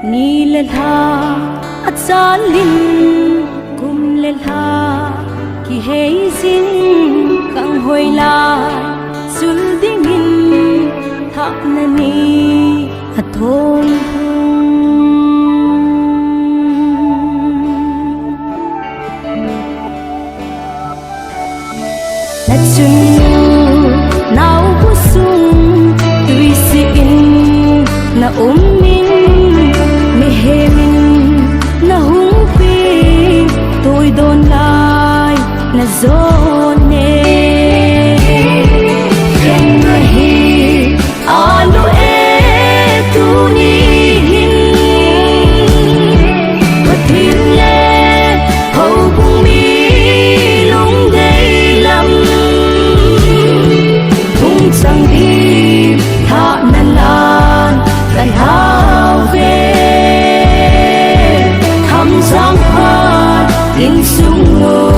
Nilalha at salin kumlalha ki hazin kang hoyla suldingin thak nani athong natsun nau busung tuisin na ummin mehemin na hungping tôi đồn lại là zone em nahi alo e tu ni hin patin le hầu bung mi lung đầy lắm hung sang đi tha nan lan dan hao về sang hoa in sung ngô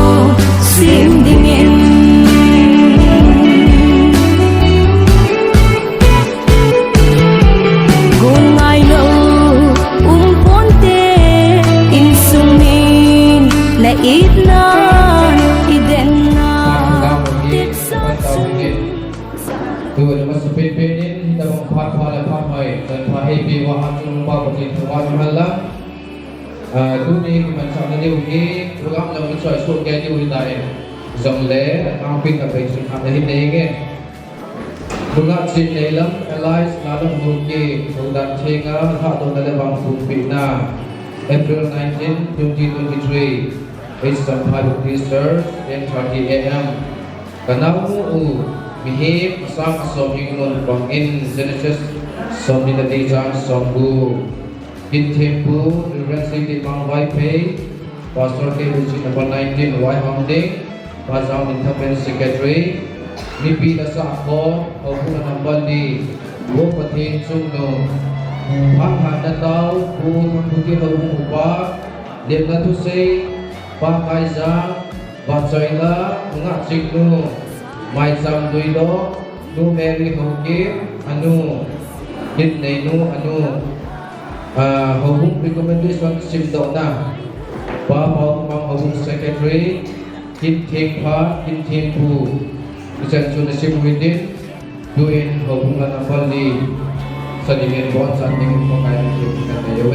sim dingin gun ngai lo ponte in sung min na it na iden na tit sa sung tu nama sepin penin kita mengpat pada pamai dan pahibi wahatung bawatin tuan malam dunia macam ni ugi pulang dalam mencari surga di wilayah zongle kampung apa itu ada ini ke pulang sin dalam allies lalu ugi sudah cengah tak tahu dalam bangku Pina April 19, 2023 it's some 5 Easter 10:30 AM kanau mihip sang asom ingun from in Genesis som di tadi jang sombu in temple University Mount Waipei Pastor KBC number 19 Wai Hongding Pasang Intervention Secretary Mipi Dasa Akho Hopuna number di Wopatin Sungno Pang Handa Tau Pu Mampuki Hopun Upa Lemna Tusei Pang Kaisa Batsoila Ngak Ciknu Mai Sam Duido Nu Mary Hoki Anu Hit Neinu Anu Hubung recommendation sim dona pa pang hubung secretary in team pa in team pu essential sim within doing hubung na napali sa dingin bon sa dingin mo kaya kita tayo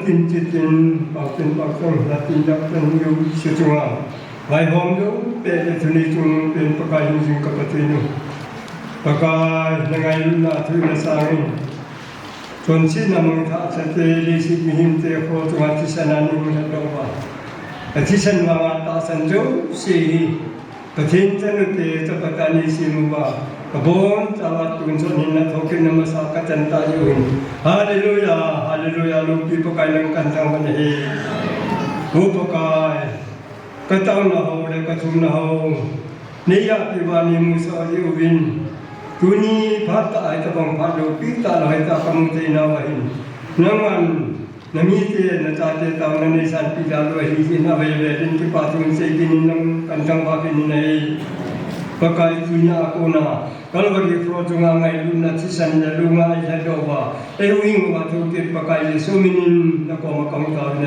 tin chitin pakin pakang latin dakan yu sejua lai hom yu pe tuni chung pen pakai jing kapatinu pakai dengan na tu na sang ส่วนที่นำท่าสเตลิสิมิหิมเตโคจงที่สนานิมุนดอกว่าแต่ที่ฉันวางตาสันโจสีประเทศจันทร์จะประการนี้สิมุว่ากบฏจาวตุนส่วนนี้นะทุกนมัสการจันทร์อยู่ฮาเลลูยาฮาเลลูยาลูกที่ประกายลังกันทั้งวันนี้ผู้ประกายก็ต้องนะโหและก็ทุ่มนะโหนิยาปิวานิมุสาลิอุบินทุนีพัตตาไอตะบังพัดโลปิตาลอยตากมุตินาวหินนังวันนามิเตนะจาเตตาวนันนิสันปิดาลอยหินนาเวเวดินที่ปาตุนเซกินินังกันจังบากินในประกายทุนาโกนากัลวารีฟรอจงาไงลุนาทิสันยาลุงาอิฮะดอวาเอวิงวาทุกิประกายสุมินินนักมาคังตาใน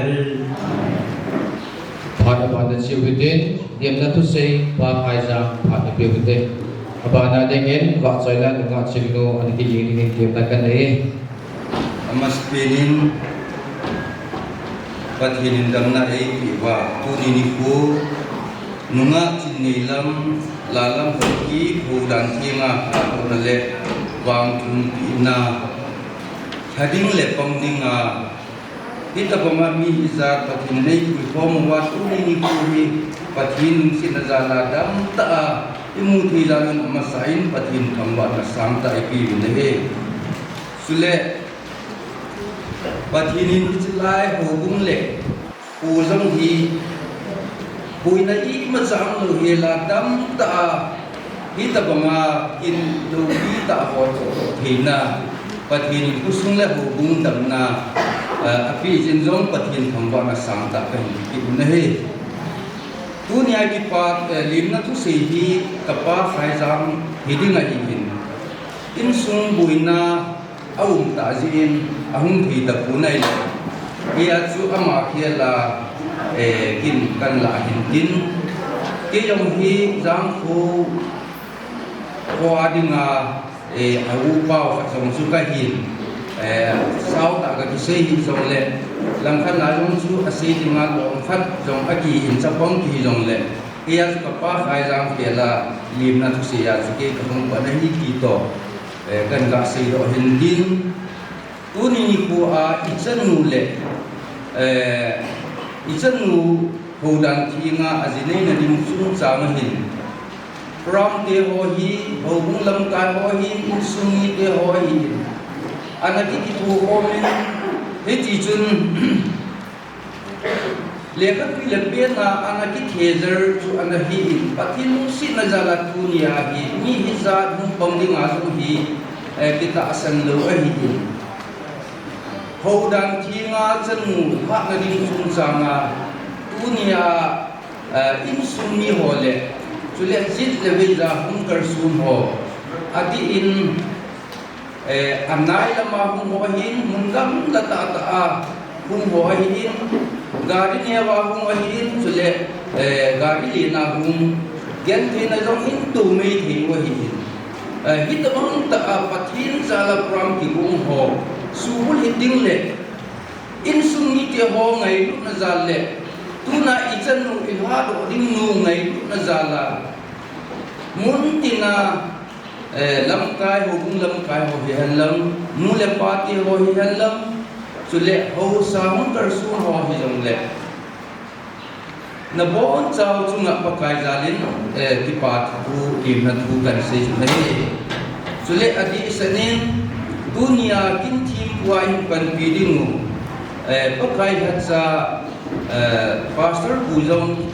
Pada pada siwidin, diam na tu say pa kaisa pada piwidin. Abana dengan wak soilan dengan singno ani kini ini diam na kan Amas penin pathinin damna wa tunini ku nunga chinilam lalam ki hudan thinga onale wang tun ina hading le pangdinga kita pemami izat pathin nei ku form wa tunini ku hi pathin sinazala dam ta imuthi lalan masain pathin thangwa na samta ipi ne sule pathinin chilai hobung le uzang hi huina ik mazang lo hela dam ta hita banga in lo ta ho thina pathinin kusung le hobung dam na api jinjong pathin thangwa na samta ka hi ne he dunia ki pat limna tu se hi kapa khaizam hidinga hin in sung buina awum tajin ahung thi da punai ia chu ama khiala kin kan la hin kin ke yong hi jang khu khoadinga awu pau fa song su ka hin sau ta ka se hi song le lam khan la jong chu ase dinga long khat jong aki hin chapong ki jong le ia ka pa khai jang khiala limna tu se ya ke ka hong ba hi ki to kan ga se do hin din uni ku a ichanu le ichanu hodan thinga azine na dim sung chama hin from te ho hi hobung lam ka ho hi sungi te ho hi anaki ki tu ho min he ti chun lekat pi lembe na anaki thezer chu anahi pathin si na jala tunia hi mi hi za hum pangding a su hi kita asan lo a hi hodan thinga chanu ha na dim sung changa tunia in sumi hole chule jit le za hum kar sun ho adi in anai lama hum ho hin mungam la ta ta hum ho hin gari ne wa hum ho hin chule gari le na hum gen the na jong in tu me thi ho hin hit bang ta pathin sala pram ki hum ho subul hiding le in sungi te ho ngai na zal le tuna ichanu ilha do ding nu ngai na zala mun tina lam kai ho bung lam kai ho hi halam nu le pati ho hi halam chule ho sa hun kar su ho hi jong le na bon chau chunga pakai zalin ti pat ku im na thu kan se ju nei chule adi sanin dunia kin thim wai pan pidingu pakai hatsa pastor pujong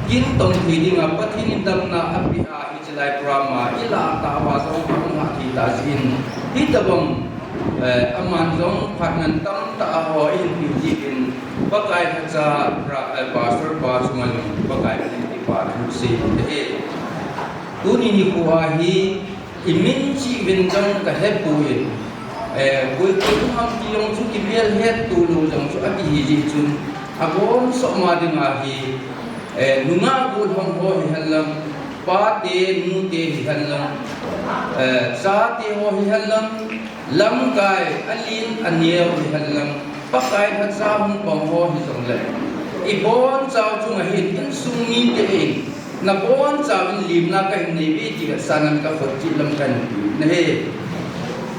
kin tong piding pathin dam na api a ichlai prama ila ta wa so ma thi ta sin hitabam aman jong phatnan tam ta ho in pidin pakai hatsa pastor pasungan pakai ti pa thu se de tuni ni ku hi imin chi venjang ka hepuin cuối cùng ham chi yong chu ki bel het tu lu jong chu ati hi ji chun agon so ma ding a hi nunga gul hom ho hi halam pa te nu te hi halam sa te ho hi halam lam kai alin aniel hi halam pa kai hat sa hum pong ho hi jong le i bon chau chu ma hin in sung ni te na bon chau in lim na ka nei bi ti sanan ka phot chi lam kan ne he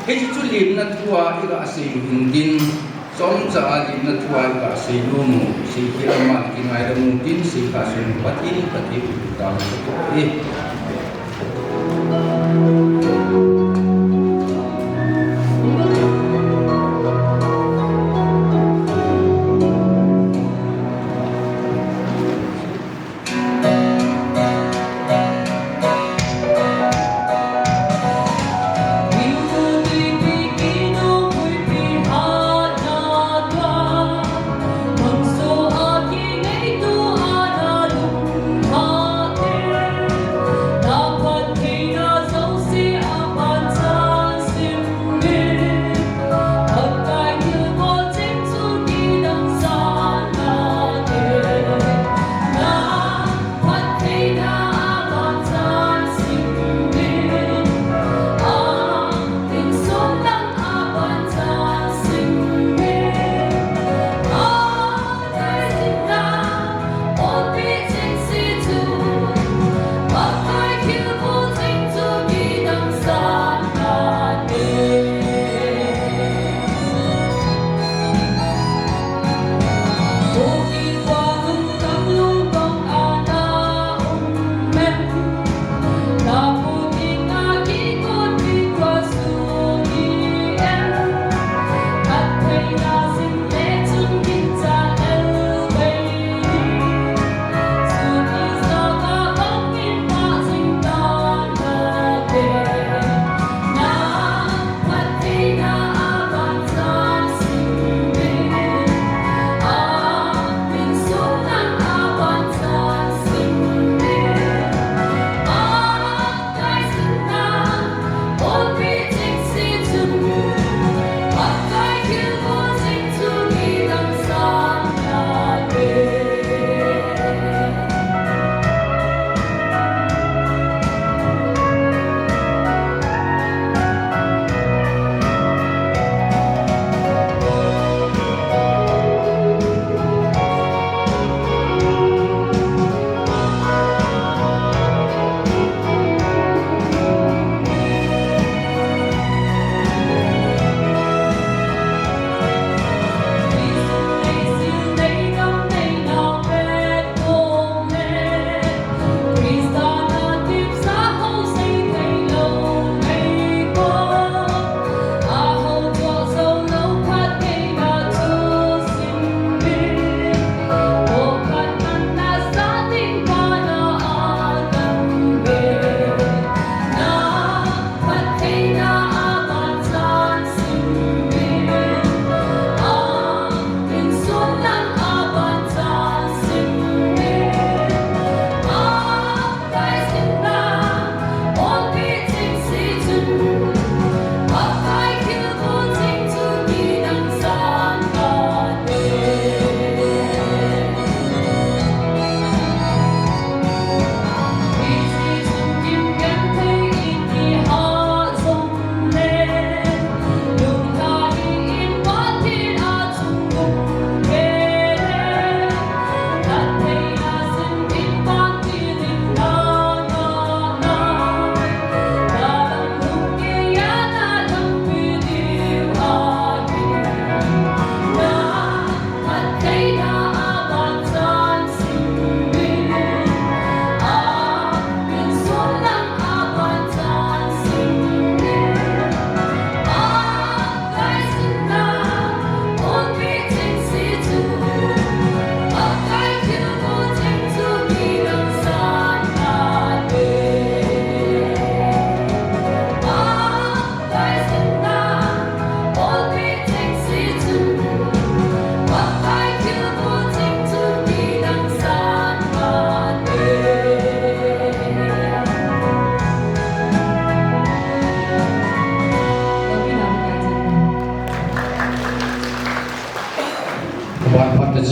hei chu lim na thua ira asim hindin som cha lim na thua ira asilum si kilama kingai ramu tin si kasun patin pati ta e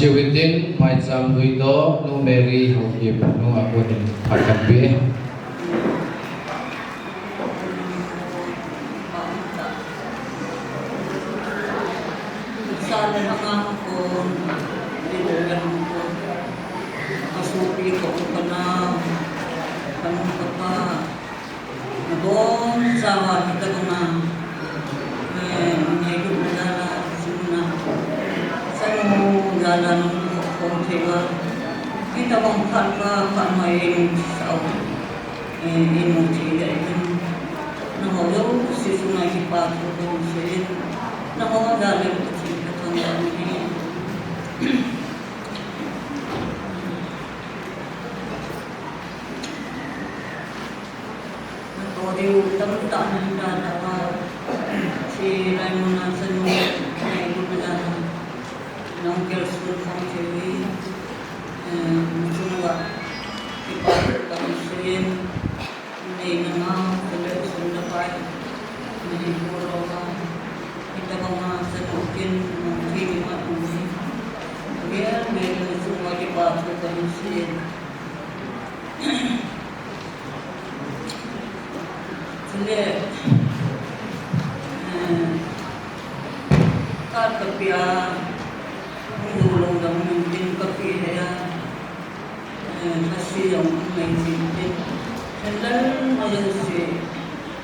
Chiwitin mai jam hui do no Mary ho ki no aku ni akan be Sana lang ako, pinalang ko, kasupi ko pa na, tanong ka pa, nabong sawa kita ko na, kan mai sau in muti dai kan na ho lo si sungai ki pa ko ko se na ho da le ti ka tong da ni na ko de u tam ta na da wa si rai mo na sa no nai ko na na ke su ko ke wi sunwa ki pa ka se Ini nama kalau sudah baik, ini orang kita mengajar mungkin mak mungkin, biar mereka semua dibantu terusir. Jadi, kalau kerja dulu dah mungkin kerja kasih yang mungkin. Dan malam si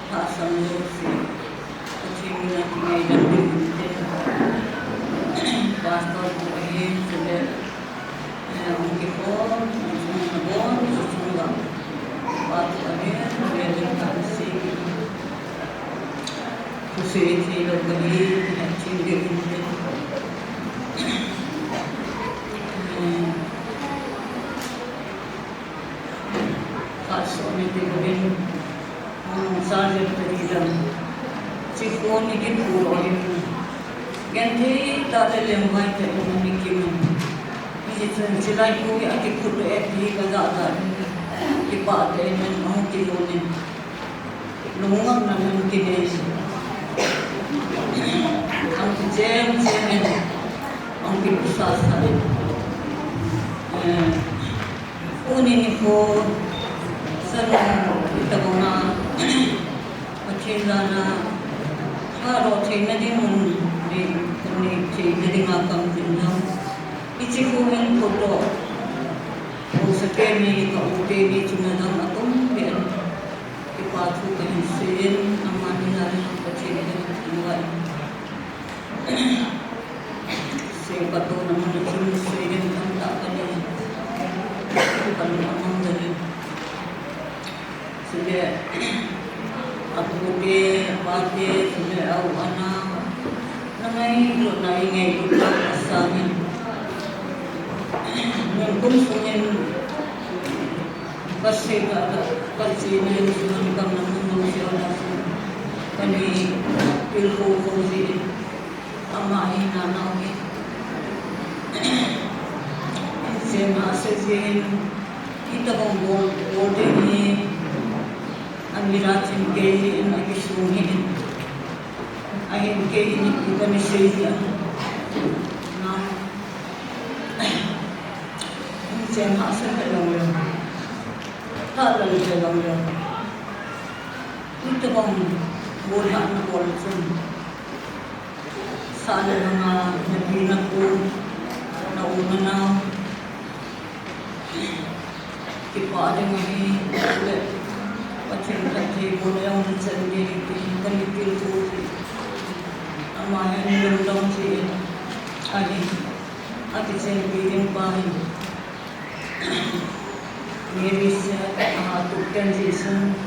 pasang si kecil nak main dan bermain. Pastor boleh sudah mungkin pun pun semua. Pastor ni berjalan si si lagi kecil dia. Soalnya dia sahaja terhilang. Cikgu ni kita orang ganti tak ada lemah terus mikir. Ini selain itu kita kudu di kerajaan kita ada yang mahu tiada. Lungang nama kita. Angkat jam angkat besar sekali. Ini pun kita guna macam mana kalau cina di mun di cina di makam cina itu kumen foto sekali kau tadi cina dalam atom biar dipatu kehisin amani hari macam ni buat siapa tu nama cina sering tak kali bukan orang dari sudah aku ke baca sudah awana namai lo nai ngai kita asalnya mungkin sunyin pasti ni sunyin kam namun manusia orang kami ilmu fauzi amai nana ni sema sezin kita bongol ni Amiratin ke nak isuhin, ahin ke ini kita mesej na, ini saya asal dalam orang, tak dalam orang, itu bang boleh nak boleh sana nama nabi naku, naunana, kita ada ni macam tadi boleh orang sendiri kan itu amaya ni lembang sih ada sendiri yang baik ni bisa tukar sesuatu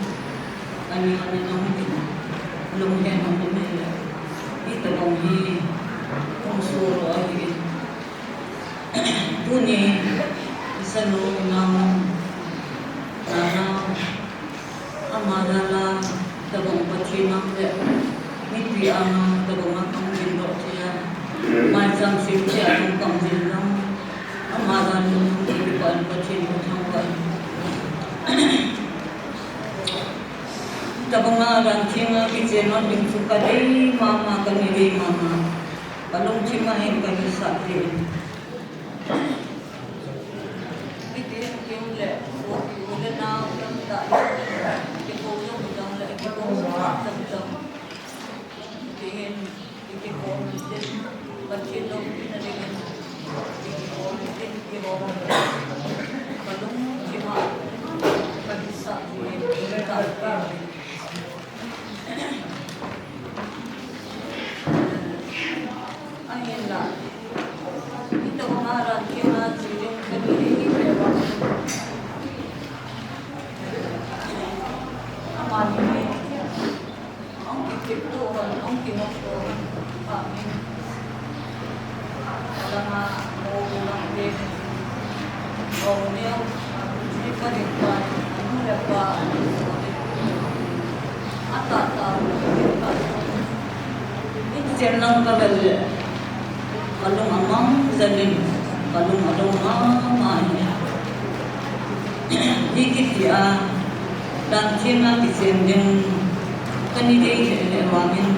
ani ada nama lembang nama ni itu kami unsur lagi punya selalu nama amadala tabung pacina miti ana tabung makam jindo cia macam simcia tungkang jindo amadala dipan pacina sampai tabung ada cima kicena dim suka dei mama kami dei mama balong cima yang kami sakit itu yang le boleh nak tak kita mengarah kita ông kia nó có bạn mình là mà ngô làm việc ngô nhiều đi qua điện thoại không được qua atata itu channel ka bel kalung amang zalin kalung adong dikit ya dan china kisen din kanide lewamin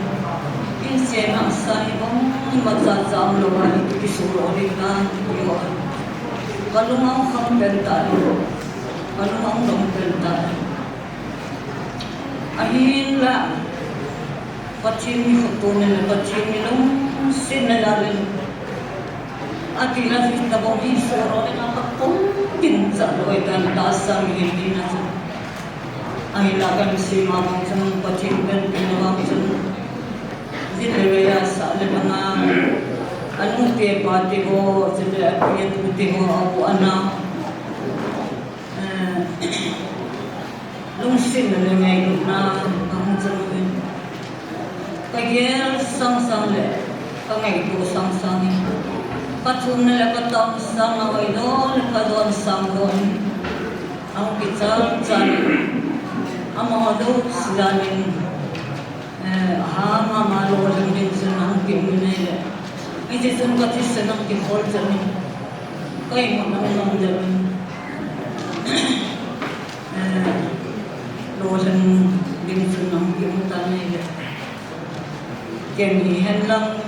in chena sai bong maza jam lo wa ki suro ri na yo kalung ang kham benta kalung ang dong benta ahin la pachin mi khutun pachin mi long sin na lalin atila fi tabong hi suro na kapong kinsa loy kan dasang hindi na sa ay lagan si mamang sang pachin ben pinawang sang zinreya sa mga anong te pati ko sila kaya tuti ko ako anak lungsin na ngayon na ang saluhin kaya sang le kangay ko sang patun na lapatang sang away doon kadon sang doon ang pizza ang mga doon sila rin hama maluwalang din sa nang kimunay hindi sa katis sa nang kimol sa rin kaya mo nang dyan luwalang din sa nang kimunay kemihan lang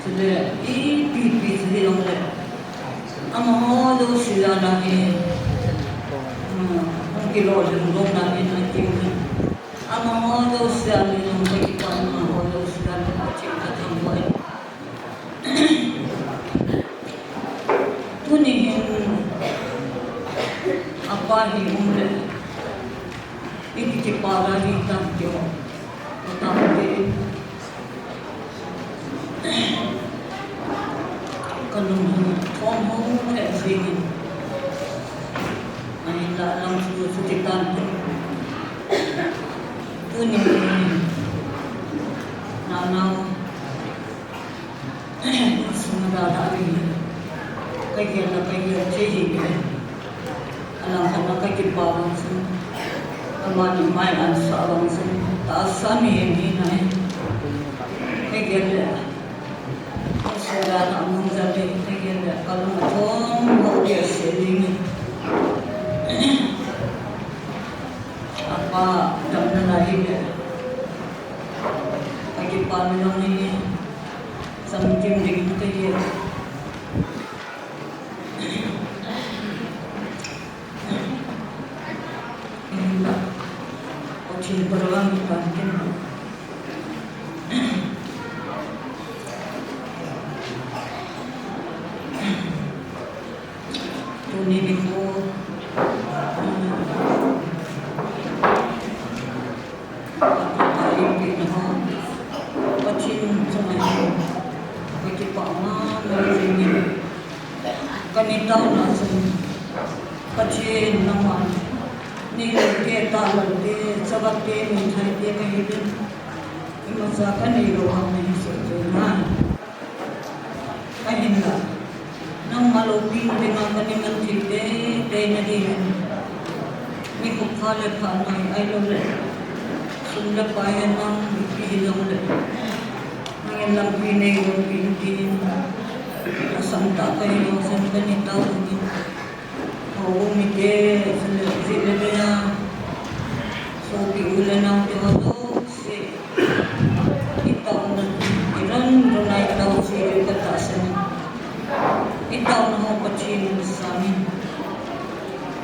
sila ipipi sila ang mga doon sila namin ang kilolang doon namin ang kimunay ang mga daw sila ng kagipan ng mga daw sila ng kachika ng buhay. Tunihin apahin ulit. Ikikipara rin tayo. Matapin. Kalunghan. Tumong everything. Ay lalang susutitan ko. Tunin nanaw sumadadari kaya na kaya chihig alam ka na kakiparang sa amani may ansarang sa taas sa hindi na kaya sila na among zabi kaya kalungkong hukya siling apa damna lain bagi pamanong ini samjim dengan kaya ini ocil berulang pankin tuni biku kanitaw na sa pachin naman nilagay talagay sa bakit minsan di mahilin imasakan niluhang na hisutunan kahina nang malupin din ang kanilang tide day na din may kukalat pa na ay lule sundapayan ng ipihilang ulit ngayon lang pinayong pinagin Santa kayo sa ganito umike sila na so piulan ng tiwato si itaw na ilan runay itaw si katasan itaw na ho pachin sa amin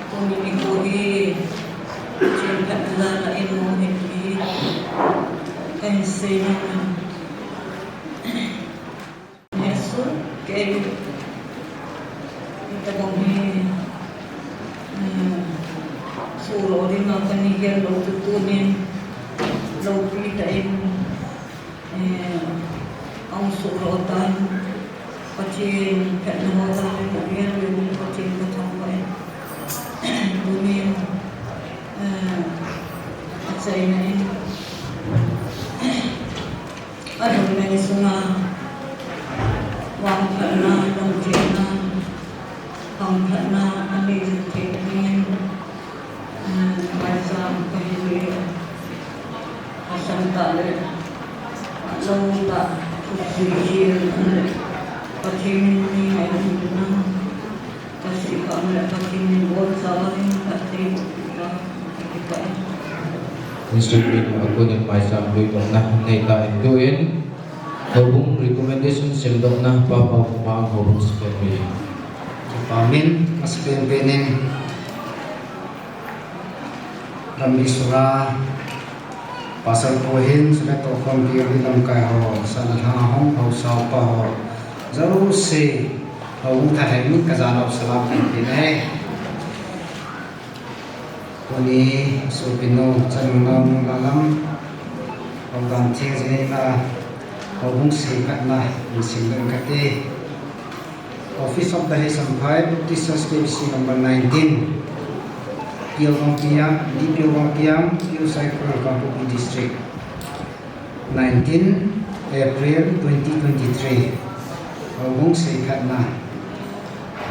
kung inikuhi pachin katlalain mo hindi kansi naman kaya kita kami suro rin ang kanigyan lo tutunin lo pitain ang surotan pachin katnahotan yan yung pachin katangkay dumin at sa inain adun nei sunga wang thana dong thena hong thana ani theknin mai sam kahili asan ta le long ta sihir pathin ni ai na kasi kam le pathin bol sawain pathin ta kita instrument aku yang mai sam lui dong na nei ta doin hobung recommendation sim dong na pa pa ma hobung sekali Amin aspen benin Rami surah pasal pohin sudah tokon biar hilang kai ho sana hong ho sao pa ho zarur se hong tha hai mi kazana salam pinai kuni supino chanung lalam hong dan thing je na hong se katna singlen kate Office of the Hesampai Baptist KBC number 19 Pilwangpiang di Pilwangpiang Piu Cycle Kapupi District 19 April 2023 Hong Sekhatna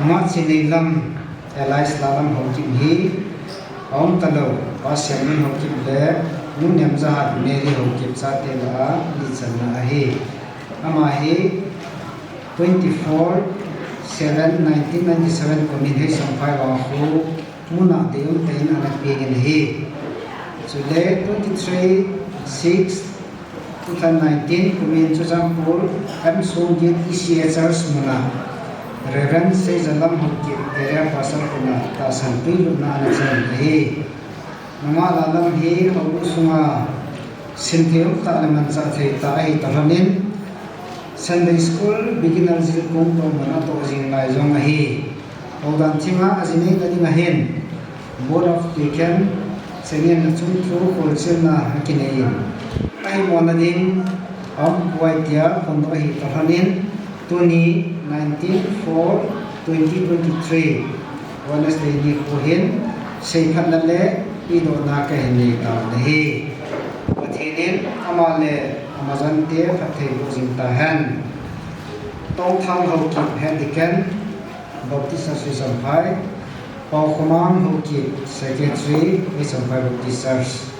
Mat Sinilam Elias Lalam Hokim Hi Om Talo Pasyamin Hokim Le Nunyam Zahat Mary Hokim Satela Lichana Ahi Amahi 24/7/1997 Community Sampai Wahu Muna Deun Tain Anak Pegin Hi Today 23/6/2019 Community Chujampur M. Songjit ECHRs Muna Reverend Sejalam Hukip Area Pasal Kuna Tasan Pilu Na Anajan Hi Nama Lalam Hi Hawu Sunga Sintium Ta'alaman Zathai Ta'ai Tahanin Sunday School Beginner Zil Kung Tong Mana To Jing Lai Zong Ahi Ogan Tinga Azini Kadi Ngahin Board of Deacon Sengen Nachung Tru Wholesale Na Hakinein Ai Monadin Om Waitia Kondo Ahi Tahanin Tuni 19/4/2023 Wednesday Ni Kuhin Seipat Nale Ido Na Kahini Tau Nahi Pathinin Amale Amazon Te Fathe Bujing Tahan Tong Thang Ho Kip Hedikan Baptist Association Pai Pau Khomang Ho Kip Secretary Sampai Baptist Church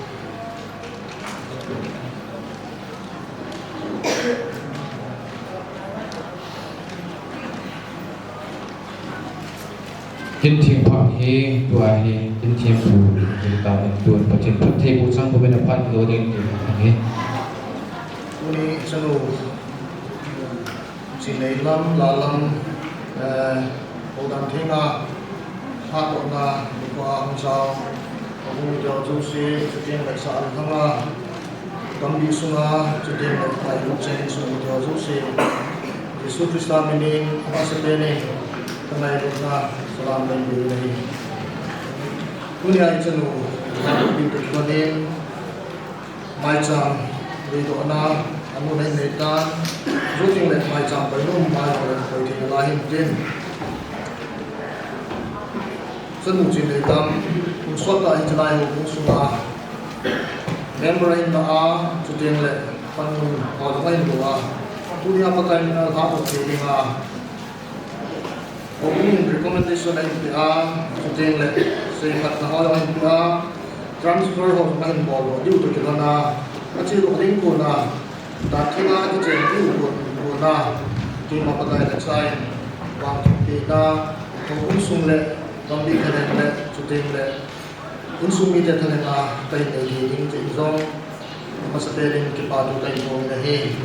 tin thiam pha he tua he tin thiam pu ta tuan pathin pathe bu sang bu ben phat lo ding he Uni Chanu Sinailam Lalam Odan Thinga Hatona Bukwa Hungsao Abu Jao Josi Chutien Leksa Alhanga Kambi Sunga Chutien Lekai Lukchen Sunga Jao Josi Yesu Krista Mining Amasapene Tanai Lukna Salam dan Bilahi Kunia Chanu Bintu Kibanin Maicam Rito na anu nei neta ruting le mai cham pai no mai ko ko thi la hin tin sanu chin le tam so ta in lai ho su na membrane na a chuting le pan ho da ngai no a tu ya pa kai na ha to thi nga open recommendation ai pi a chuting le sei khat na ho da hin a transfer ho na hin bol dio to ki na Aci lu ring guna, tak kira tu jadi guna, cuma pakai desain, wang kita, unsung le, bambi keren le, cuting le, unsung itu keren lah, kain lagi, ring jengzong, masa teling kipadu kain bong lehi,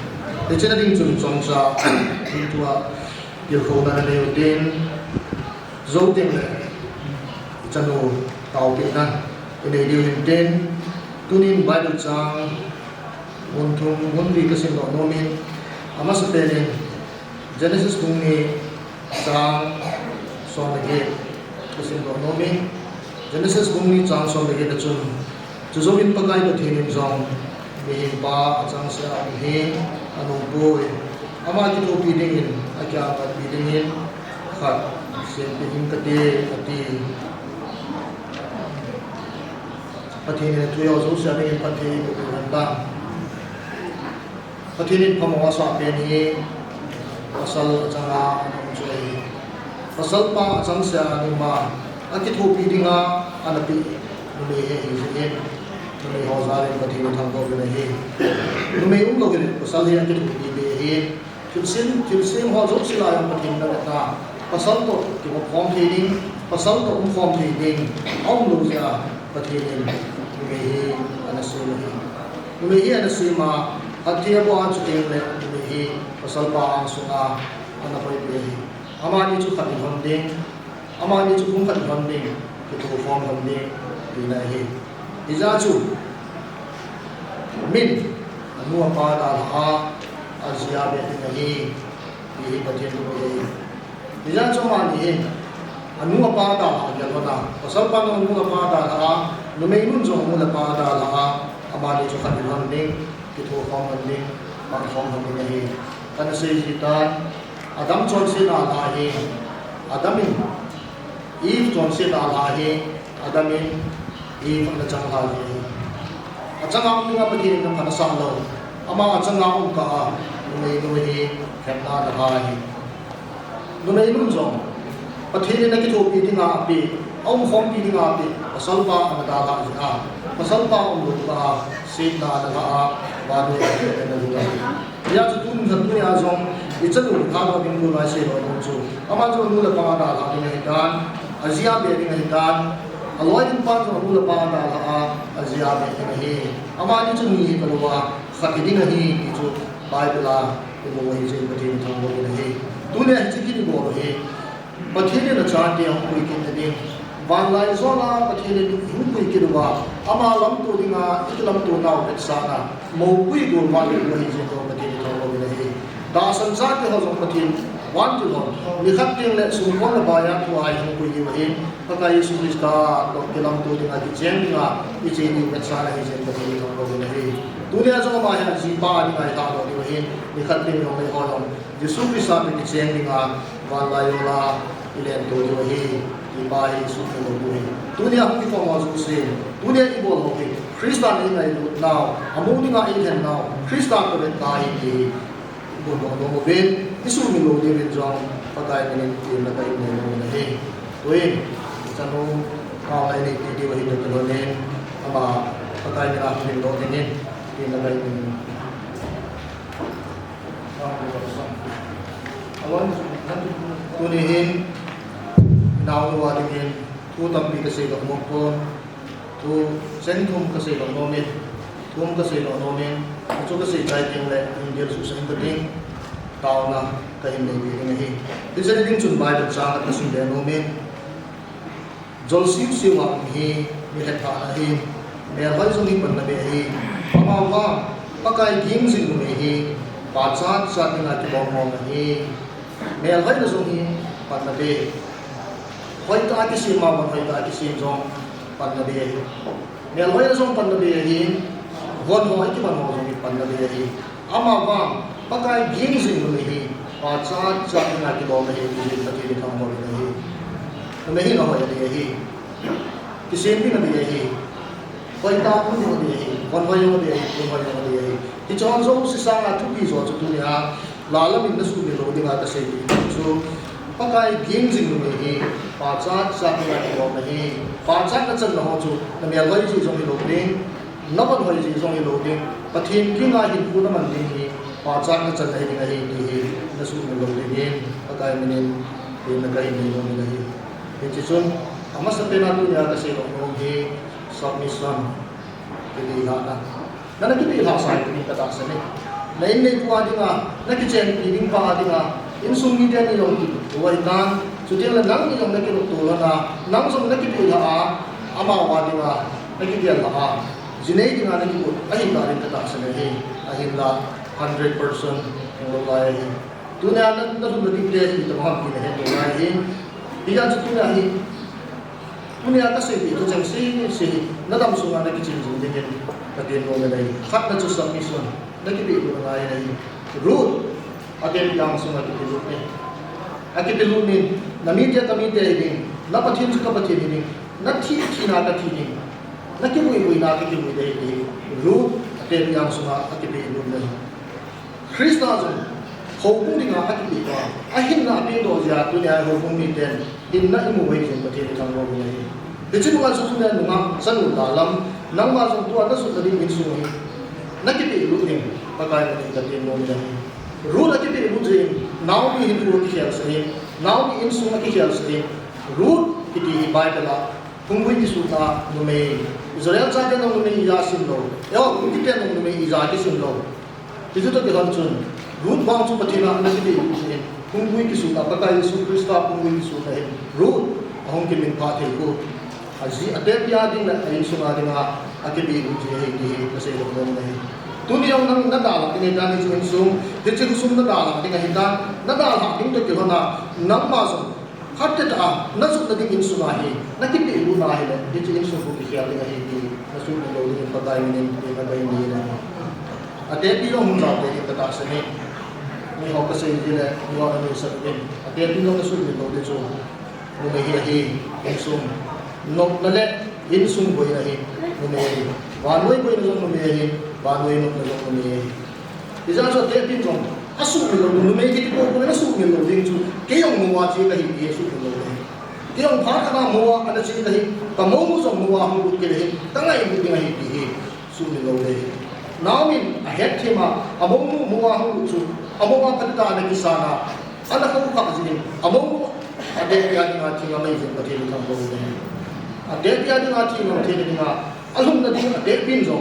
decina ring jengzong sa, ring tua, dia kau nak leudin, zouting le, canu tau kita, ini dia leudin, tunin Bible cang. Untung undi kasih lo nomin, ama sepeling Genesis bumi cang soal lagi kasih lo nomin Genesis bumi cang soal lagi kecun, juzobin pakai tu thinin zong, mihin pa cang siapa mihin anu boy, ama kita bidingin, aja apa bidingin, kat siapa biding pati ni tu yang susah dengan pati itu berhentang. Patinin pamawa sa peni pasal changa anong pasal pa achang siya nima akitho pidinga anapi numehe hizin nume hozare patinin thangko binahi nume login pasal hiya akitho pidehi kilsim ho job sila yang patin na pasal to ki form trading pasal to form trading aum lo ja patinin numehe numehe anasima Atia bo an chuting le ni pasal pa ang sunga ana poi pe amani chu khat honding amani chu kum khat honding ki to form honding dina hi iza chu min anu apa da ha azia be ni hi patien to be iza chu ma ni anu apa da ha ya na pasal pa anu apa da ha lumeinun jo anu apa da ha amani chu khat honding itu form ni, mak form ni. Karena sejitan Adam John sin alahi, Adamin, Eve John sin alahi, Adamin, Eve na janglahi. Ajang ang mga pagkinig ng panasalo, ama ajang ang ka, lumay kena dahahi. Lumay nunjong, pagkinig na kito pidi nga api, ang form pidi nga api, pasal pa ang nadala siya, pasal pa ang lupa, sin na nagaak. Baru yang ada ya tu dunia zong itu kalau minggu nasi orang tu, amal tu mula pada lah dengan hidan, Asia beri dengan hidan, aloi tempat tu mula pada lah Asia beri dengan hi, amal itu ni kalau sakit dengan hi itu Bible lah, itu wahai je betul betul dengan hi, dunia itu kini boleh hi, betul ni nak cari yang mungkin ni. Balai zola pathin hupui kirwa ama lam tu dinga iklam tu nau betsana mo pui go mali go hi je to pathin to go ni da sansa ke ho pathin wan tu ho ni khat ting le sum ko la ba ya tu ai hupui hi hi paka yesu krista to kilam tu dinga ki chen dinga i je ni betsana hi je pathin to go ni dunia zo ma ya ji ba ni ai ta go ni hi ni khat ting ho le ho lo yesu krista ki chen dinga balai la ilen tu hi Ibai sufi lobuhi. Dunia humi pamazu se. Dunia ibol hoki. Krista ni ngai now. Amuni nga ilhen now. Krista ko rin tayo di ibol mo ben. Isu mi lo di rin jong pagay ni tin na kayo ni mo na hi. Tuin. Sanu kau ini di wahi de kalonin. Ama pagay ni ako ni lo din tin na kayo ni. Awan tunihin Now lu ada ni, tu tapi kasi kat mukon, tu sentum kasi kat nomen, tum kasi kat nomen, tu kasi kaya yang le, India susah penting, tahu na kaya ni ni. Di sana din cuma ada sangat kasi dia nomen, jolsiu siwa ni, milik tanah ni, merhal suni pernah behi, pamawa, pakai game sih ni, pacat saat ni nanti bawa ni, merhal suni pernah behi. Hoy to ati sima ban hoy to ati sim jong pan na biye mel hoy jong pan na biye hi gon hoy ki ban ho jong pan na biye hi ama ba pakai ging sing lu hi pa cha cha na ki bo me hi ki ta ki thang ho ni hi to me hi no hoy biye hi ki sim bi na biye hi hoy ta ku ni biye hi gon hoy yo biye hi gon hoy yo biye hi ki chon jong si sa na tu bi zo tu ni ha la la min na su bi lo di ga ta se bi so pakai game jing lu hi pacat sa ni ai lo hi pacat na chan na ho chu na me loi ji jong lo ding na ban hoi ji jong lo ding pathin ki nga hin pu na man ding hi pacat na chan ai ding hi hi na su lo ding pakai minin na kai ni lo ni hi chi chun ama sa pena tu ya ka se lo hi submission ke li ha na ki bi ha sai ni ka ta sa ni na in nei pu adinga na ki chen ni ding pa adinga in sum media ni long ki wai tan chuting la nang ni long na ki lo to na nang sum na ki pi ha ama wa dinga na ki dia la ha jinei dinga na ki ko ai ta rin ta sa ne ai la 100% lo lai dunia na na lu di place ni ta ha ki ne he na hi dia chu tu na hi dunia ka se bi to chang si na dam su na ki chin jin de ka den lo na hi khat na chu submission na ki bi lo na hi root agen yang sungai itu ni, agen itu ni, nami dia ini, napa tiun suka batin ini, nanti kina kati ini, nanti bui nak kita bui ini, root agen yang sungai agen itu ni, Krishna zo hobung dinga akili ko ahin na pe do ja tu ya hobung mi ten in na imu wei jin pati tang ro ni de chu ma su tu na ma san u da lam nang ma zo tu na su da din su ni na ki pe lu ni pa kai ni da tin no ni ru na ki pe lu ji now bi hin ru ki khel sai now bi in su na ki khel sai ru ki ti bai da la hung wi ki su ta no me Israel cha den no me ya sin lo yo ki ten no me ya ki sin lo ti tu to ki han chun Ruth bang chu pathina na ki hungui ki suta pakai Yesu Krista hungui ki suta he Ruth ahong ki min pha the ko aji ate pya ding la ai sunga dinga akebi ru je he ni ka se lo na he tu ni yong nang na da la ni da ni chu sum de chu sum na da la dinga hin da na da la ding to ki hona nang ma sum hat ta na su na ding in sunga he na ki pe ru na he le de chu in sum ko ki ya dinga he ni na su ni lo ni pakai ni na bai ni na ate pi lo mun na te ki ta sa ni ni ho ka sei ni le ni wa ni sa ni ate pi lo na su ni lo de chu no me hi hi in sum no na le in sum boi na hi no me wa noi boi no me hi wa noi no no me hi ja so te pi jong asu ni lo no me ki ko ko na su ni lo ding chu ke yong mo wa chi ka hi ye su ni lo ke yong pha ka mo wa ka chi ka hi ka mo mo so mo wa hu ke hi ta ngai mu ding hi hi su ni lo de now in a head thema among mo wa hu chu among pa ta na ki sana ana ko ka ji among ade ya ni ma thi ma mai jin pa the ni kam ko de ade ya ni ma thi no the ni ma alum na ding ade pin zo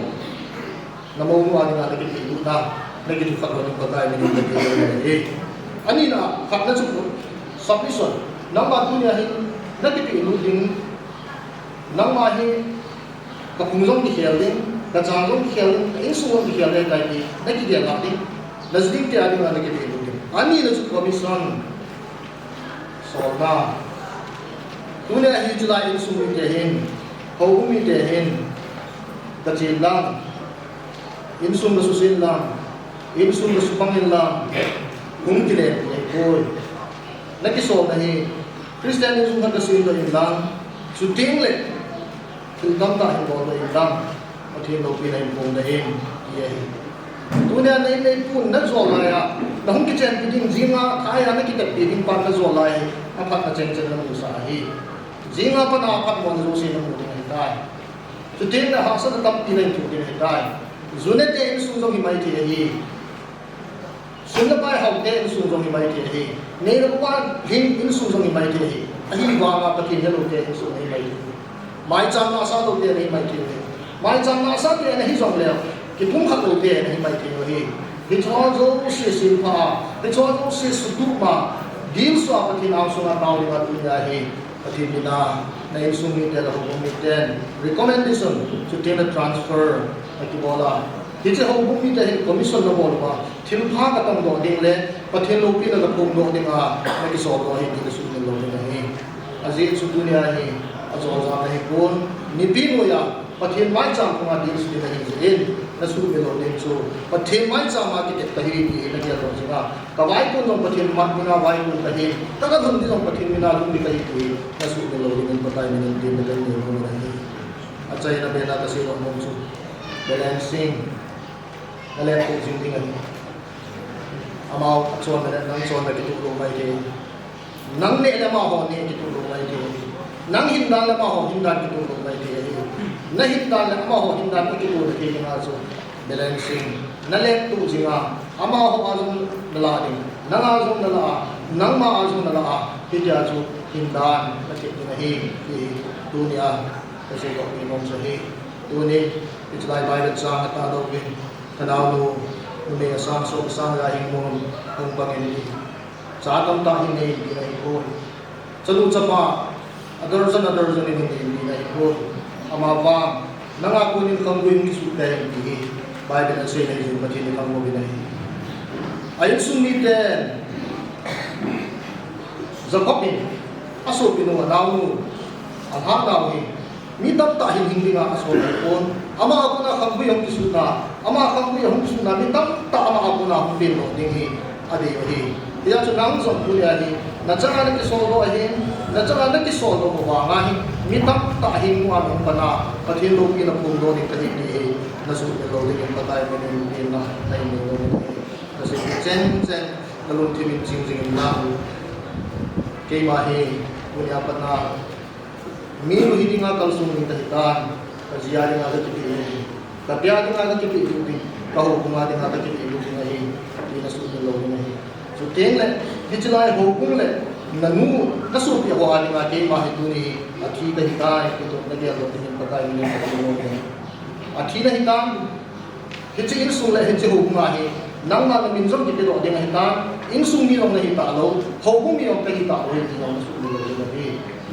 na mo mo ani na ki ti na na ki fa ko ni pa ta ni ni de ani na fa na chu submission nang ma tu ni hi na ki ti lu ding nang ma hi ka kung zong ki khel ding ka chang zong ki khel ding in su zong ki khel ding dai ni na ki dia la ding nazdik te ani na ki ti lu ding ani na chu commission so na tu ne hi chu la in su mi te hin ho mi te hin ka chi lang in su na su sin lang in su na su pang in lang kung ki le ko na ki so na hi Christianism ka sin lo in lang su ting le tu dam ta hin lo in lang athi lo pi na in pong da hin ye tu ne nei nei pun na zo la ya na hung ki chen ki ding jinga thai na ki ta pi ding pa na zo la ya a phat na chen chen na mu sa hi jinga pa na phat mo zo sin na mu ding dai tu ting na ha sa ta tam pi na tu ding dai zune te in su zo hi mai ti hi sun na pai hau te in su zo hi mai ti hi nei ro pa hin in su zo hi mai ti hi a hi wa ma pa ti ne lo te in su hi mai mai cham na sa do te nei mai ti mai cham na sa te na hi zong le ki pung khat lo te nei mai ti hi hi cho zo si si pa hi cho zo si su du ma dil su a pa ti na su na tao ni ma tu ya hi pa ti ni na na in su mi te la ho mi ten recommendation to take a transfer like bola hi che ho mi te commission na bol ma thil pha ka tam do ding le pa thil lo pi na ka pung do ding a na ki so do hi ti su ni lo ni hi azi su dunia hi azo za na hi kon ni pi mo ya pathin mai cham ko ma din su ni hi in na su ni lo ni chu pathin mai cham ma ki te ta hi ni na ya lo jinga ka wai ko no pathin ma ni na wai ko ta hi ta ka dhun ni no pathin ni na lu ni ka hi na su ni lo ni pa tai ni ni na ni ko na hi acha ina be na ta si lo mo chu balancing na le ko jing ding ani amao chon na nang chon na ki tu lo mai ke nang ne la ma ho ne ki tu lo mai ke nang hin dan la ma ho hin dan ki tu lo mai ke na hin dan la ma ho hin dan ki tu lo ke na so balancing na le tu jinga ama ho azum na la ni nang azum na la nang ma azum na la ki ja chu hin dan na ke na hi ki dunia ka se ko ni mong sa hi tu ni it's like by the sang ta do bin tanaw no may sang so sang la hin mo kung bangin ni sa tam ta hin nei ni nei ko chalu chapa adarjan ni ni nei ko ama ba nanga ko ni kang wing ni su kai ni by the say nei ju pati ni kang mo bi nei ayun sun ni ten zakopin aso pinu naw no ang ha naw ni mi tam ta hin hin nga aso kon ama ako na kang buyong kisuna ama kang buyong kisuna mi tam ta ama ako na bin no ding hi ade yo hi ya chu nang zo ku ya hi na changa na ki so lo hi na changa na ki so lo mo wa nga hi mi tam ta hin mo ano pa na pathin lo pi na pum do ni ka hi ni na su ke lo ni pa tai me ni na nai ni lo ni na se chen chen nalun tim ching jing na ke ma he punya patna mi ru hi nga kal sung ni tahitan kajia ri nga ka ti ka pya nga ka ti ti ka ho kuma nga ka ti ti nga hi ni na su ni lo ni hi so ten le hichilai ho kung le nanu kasu pi ho ani nga ke ma hi tu ni athi ka hi kai ki to na ge lo ti pa kai ni ka lo ni athi na hi kam hichi in sung le hichi ho kuma hi nang ma min jom ki pe do de nga hi ta in sung mi long na hi ta lo ho kung mi long ka hi ta lo hi ni na su ni lo ni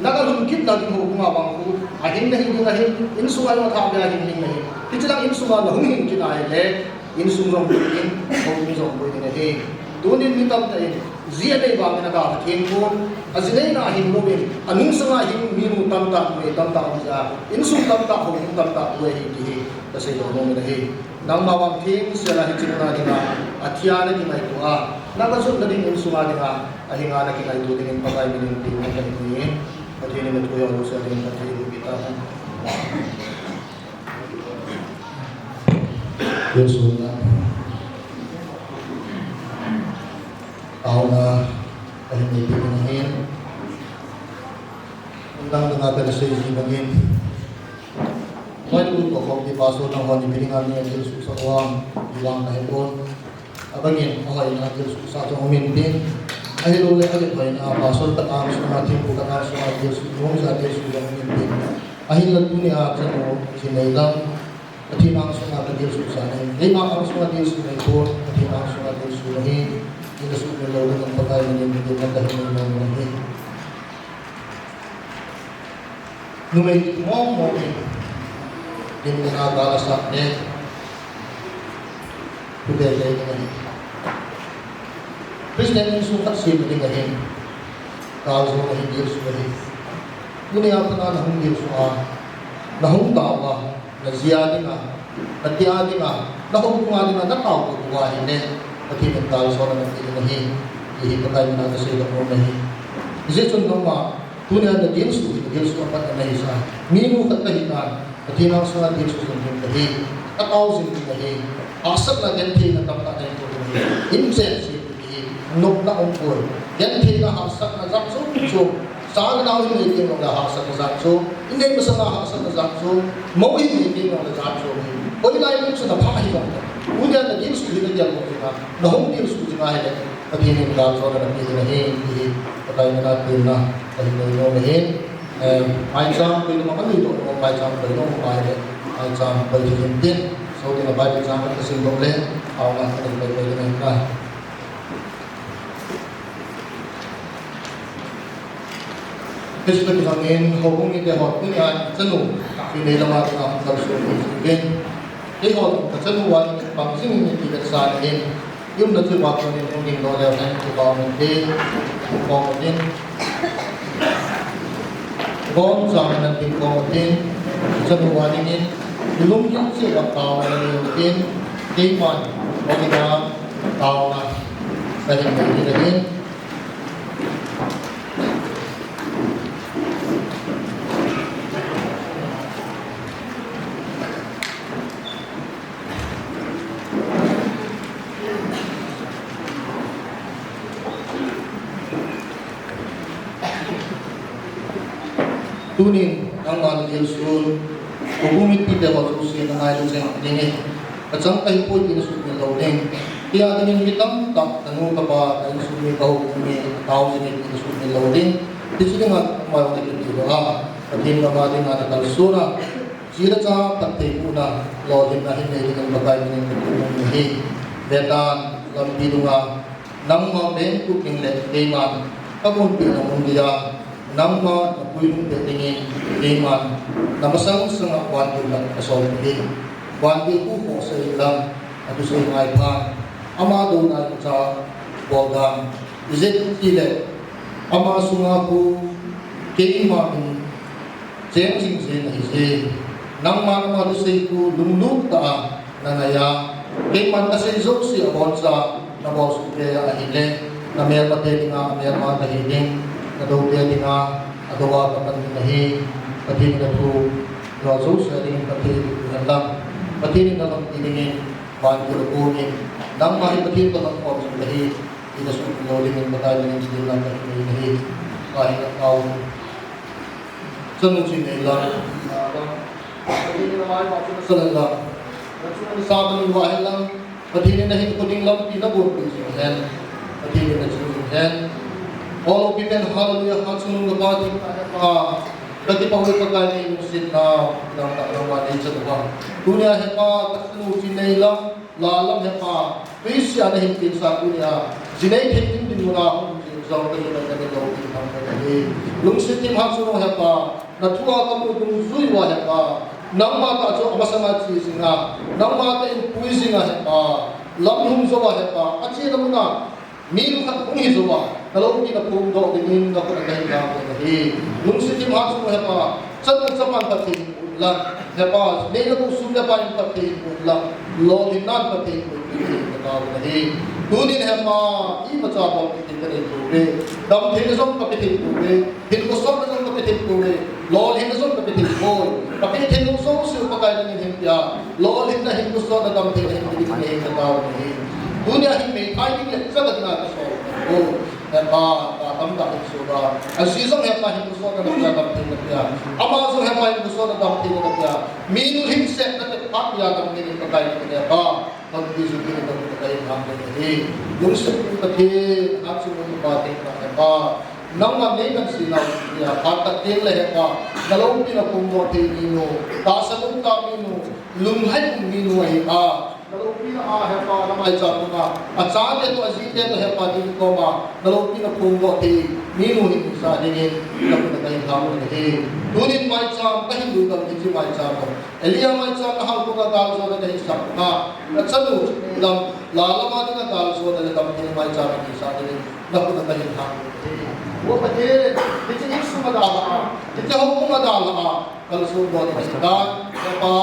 naga lum kit na din ho kuma bang ku a hin na hin na hin in sung ai ma tha ba hin hin na hin hichilang in sung na hung hin ki na le in sung rong bu in ho mi rong bu ni he tunin mi tam ta zia dei ba na ga thien ko azinai na hin lo in anung sanga hin mi nu tam ta me tam ta ja in sung tam ta ho tam ta we hi ki ta se lo no he nang ma wang thing se la hi chin na dinga athia na ki mai to a na ga so na din in sunga dinga a hinga na ki ngai tu din pa kai min ti na kan ni athi ni met ko yo se din ta thi ki ta Yesus na na ay hindi pinahin undang dengan tersedia bagin Walaupun kau di pasal ng honi pilingan niya Diyos sa uwang iwang kahipon abangin okay na Diyos sa atong umintin ay lulay agad ba na pasal takang sa mga timpo takang sa mga Diyos yung sa Diyos yung umintin ay hilag po niya sa mo sinailang at hinang sa mga Diyos sa anin ay makang sa mga Diyos na ito at hinang sa mga Diyos yung umintin inasok nila ulit ang pagkain niya hindi magkahin ng mga umintin numay mo din nakakala sa akin pudela yung ngayon Kristen yung sukat siya din ngayon kaso na hindi yung sumahin ngunit ang na hindi yung suka nahong tawa na siya din nga at siya din nga nahong nga din nga nakaw ko buwahin din at hinagtalo sa mga ngayon ihipatay mo natin sa ilang mga ngayon kasi ito naman tunay na Diyos ang patanahisa minu katahitan at hinang sa Diyos ang hintahin at awsin hintahin asap na ganti na tapta na ito incense hintahin nuk na umpur ganti na hasak na zakso so saan na awin na itin ng hasak na zakso hindi mo sa hasak na zakso mawin na itin ng zakso o ilayin mo sa napakahibang ka kunya na Diyos ko hinagyan mo sila na hong Diyos ko sinahin at hining zakso na napihinahin patay na natin na kahit na inunahin may example naman kami ito kung may example nung may example din so tinabay example kasi doble ako nga tinabay din na kasi nagkangin hukong hindi ako niya sanu pinilang natin ang kalsunin din ikaw kasanuan pang-singin hindi ka sa akin yung natibak ko din yung gingawa na ipawang din Kung sa natin komotin, sa nuwaninin, ilungkin siya ang tao na nilungkin, timan, o kina tao na sa hindi nilagin. Tunin ang mga Diyos-un, kung kita susi ng ayon sa dingin. At sang kayo po dinasok ng launing. Kaya din yung mitang tak, tanong ka pa, ay sumi ka hukumi, tao din yung dinasok ng launing. Di sila nga kumayong nagkitiga ka. At hindi nga natin nga nakalsura. Sila sa tatay po na, launing na hindi ng bagay ng nagkitiga. Betan, lampido nga, nang mga bengkuk ng letayman, kagunti ng mundiya, nang mga napulong datingin layman na masang sa mga kwanto ng kasolpin. Kwanto po po sa ilang at sa ilang iPad. Ama doon natin sa Bogang. Izet tile. Ama sunga po kay imamin siyang sing na isi. Nang mga madusay po lumulog taa na naya. Kay man kasi si abon sa nabos kaya ahile na may matili nga may mga tahiling na daw din nga agawa ka paninahi pati na po Rasul sa rin pati na lang pati na lang tiningin ban ko ko ni dang mai patin ko ko so lahi ina so lo ling in batai ling din lang ka ni ni kai na kau sanu chi nei la patin ni mai ba chu sa la chu sa ban wa helang patin ni nahi ko ding lam pi na bo pi hen patin ni na chu hen all of you can hallelujah hatsunu ga ba din ka Kati pa wala ka ni musin na ng wala sa tuwa. Dunia hepa kasnu sinay lang lalang hepa. Please ya na hindi sa dunia. Sinay hindi din muna akong sa tayo na nagagawa din ang kanya. Yung sitim hatsunu hepa natuwa ka mo kung suiwa hepa. Nang mata so masama si singa. Nang mata yung puisi nga hepa. Lamhum so hepa. At siya muna. Milo ka kung hizuwa. Kalau kita pun dok dengan dok dengan kamu ni, mungkin cuma harus apa? Jangan sampai pakai ulang. Apa? Ni aku sudah pakai ulang. Lolinan pakai ulang kamu ni. Tunin apa? Ini macam apa kita ni tu? Dam henderson pakai tu. Henderson pakai tu. Lol henderson pakai tu. Pakai henderson sih pakai dengan hendia. Lol henderson dam henderson ni kamu ni. Dunia ini mai ni sangat nak so. Oh. Hepa tam tak sudah. Asisong hepa hidup sudah nak dalam hidup dia. Amazon hepa hidup sudah dalam hidup dia. Minu himself nak tak dia dalam hidup kita ini apa? Kalau bisu ini dalam kita ini hamil ini. Yung seperti tadi hasil membatik hepa. Nama negan silau dia. Kata dia hepa. Kalau kita punggu minu, tak sebut minu, lumhai minu hepa. Kalau pina hepa nama ijat na achaje to azite to hepa din ko ma kalau pina punggo ti minu ni sa dingin na ko na hamu ni tunin mai cha kahin du kam ti mai cha ko elia mai cha na hal ko na dal so na hi sa na achanu lam lalama na dal so na kam ti mai cha ni sa dingin na ko na hamu wo pate ti ni su ma dal ti ho ko ma dal kal so do ni da pa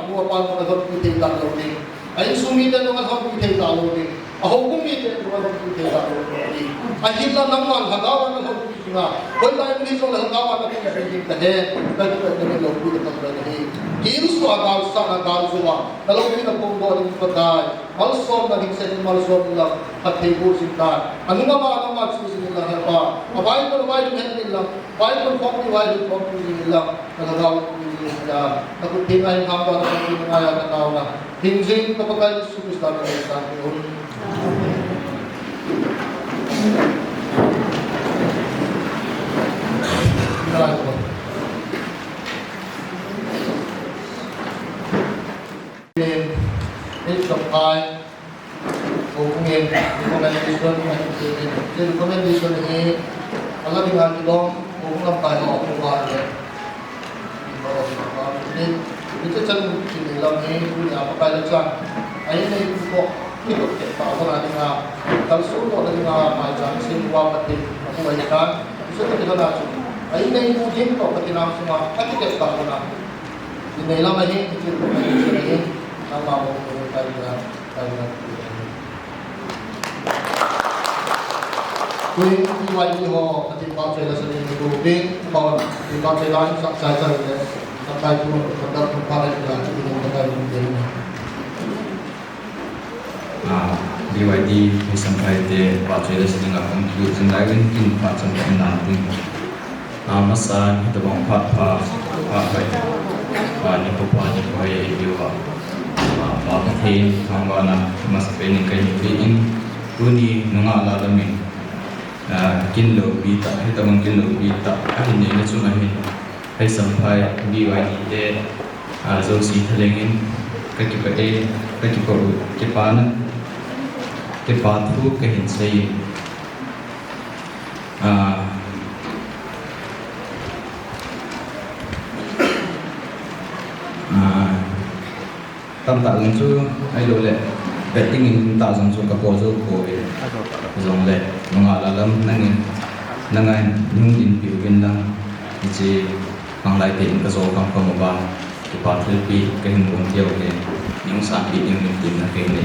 anu pa na ko ti ta lo ni Ay sumita nung alham kita talo ni. Ako kumita nung alham kita talo ni. Ay hila naman hagawa ng alham kita nga. Kung tayo nito lang hagawa ng kita kita he. Kaya kita nila kita kita ni. Kilos ko agaw sa agaw suwa. Dalaw kita kung doon ng patay. Malsom na hingsa ng malsom lang at table sinta. Ano nga ba ang magsusin nila hepa? Abay ko ng nila. Abay ko ng pong nila. Nagagawa ko nila. Nakutingay ang hamba ng pinangaya na tao na. Hinjing kapag Yesus dalam Islam ini. Ini sampai hubungin rekomendasi ini Allah dengan kita hubung sampai orang ini. Itu chân chỉ làm gì cũng là phải là chọn ấy này cũng có cái độ kết quả của anh là tal số của anh là phải chọn xin qua bất kỳ cũng vậy cả số cái đó là ấy này cũng chính có bất kỳ nào mà các cái kết quả của nó thì này làm gì thì cũng phải cái này làm vào một cái Kui iwai ni ho ati pa chela sa ni ko ding pa ni pa chela sa sa sampai pun tetap kepala juga ini kita ini. BYD sampai di Batu Elas dengan conclusion lain in macam nanti. Masa kita bang apa ni papa ni kaya itu apa hin kamana masa pening kaya ini uni nunga alamin kinlo bita kita bang kinlo bita ini ni cuma ini. Hay sampai BYD de zo si thalengin kakipate kakiparu kipana kipathu kahin sei tam ta lang chu ai lo le betting in ta jong chu ka ko zo ko e jong le nga la lam nangin nhung din piu gen lang ji ang lai tin ka zo kam ko ba ki pa thil pi ka hin bong tiao ke ning sa pi ning tin na ke ne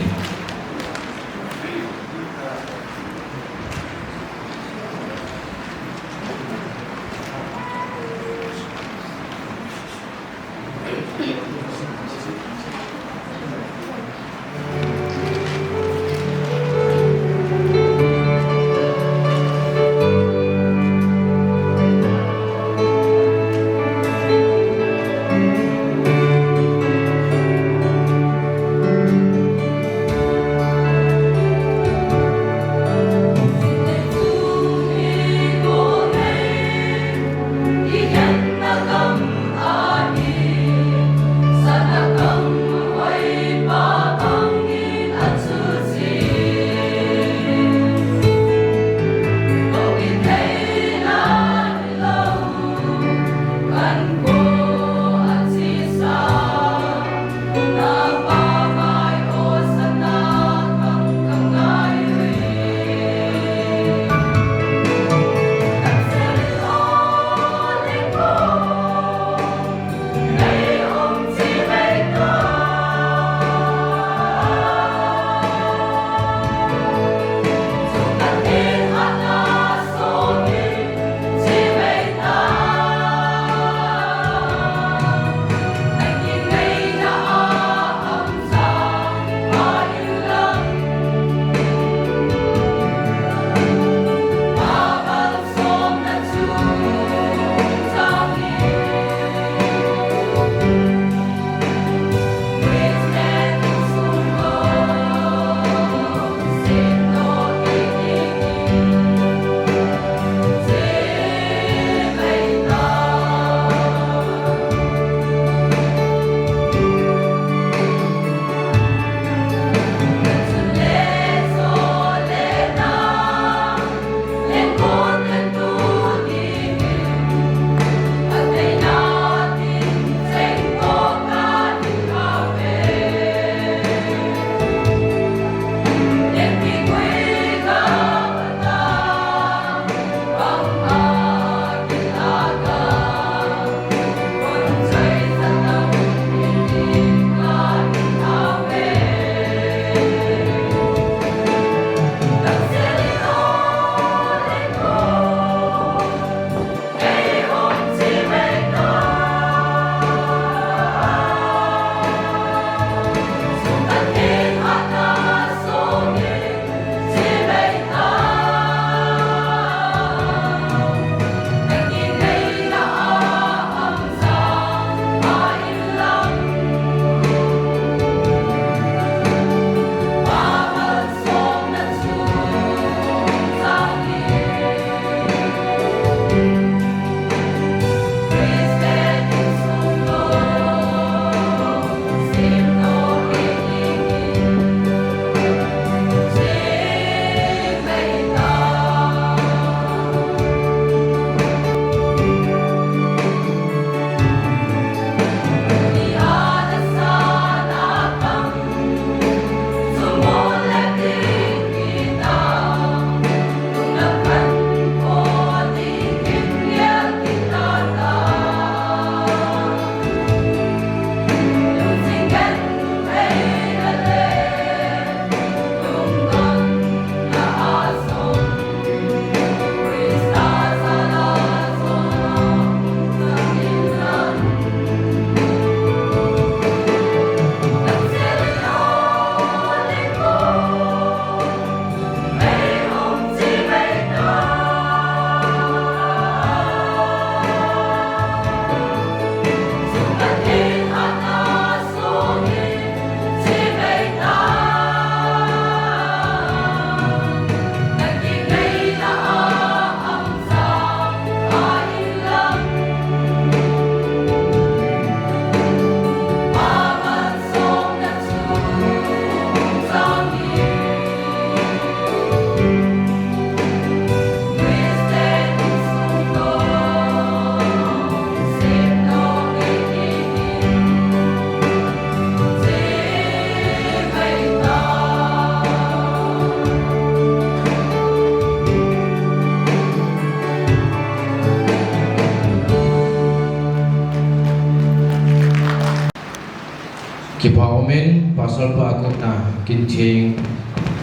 salpa ko na kinting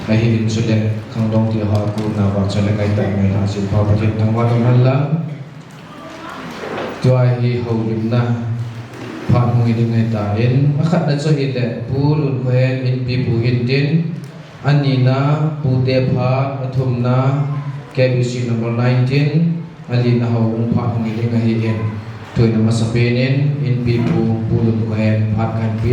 mahihin sulit kang dong ti ha ko na wa sa langay ta ngay hasil pa patin ng watong lang tuay hi hawlim na phan mui ding ngay ta in akhat na so hile pulun kwen in pi pu hin din anina pu te pha athum na KBC number 19 ali na hawung phan mui ding ngay hin tuay na masapenin in pi pu pulun kwen phat kan pi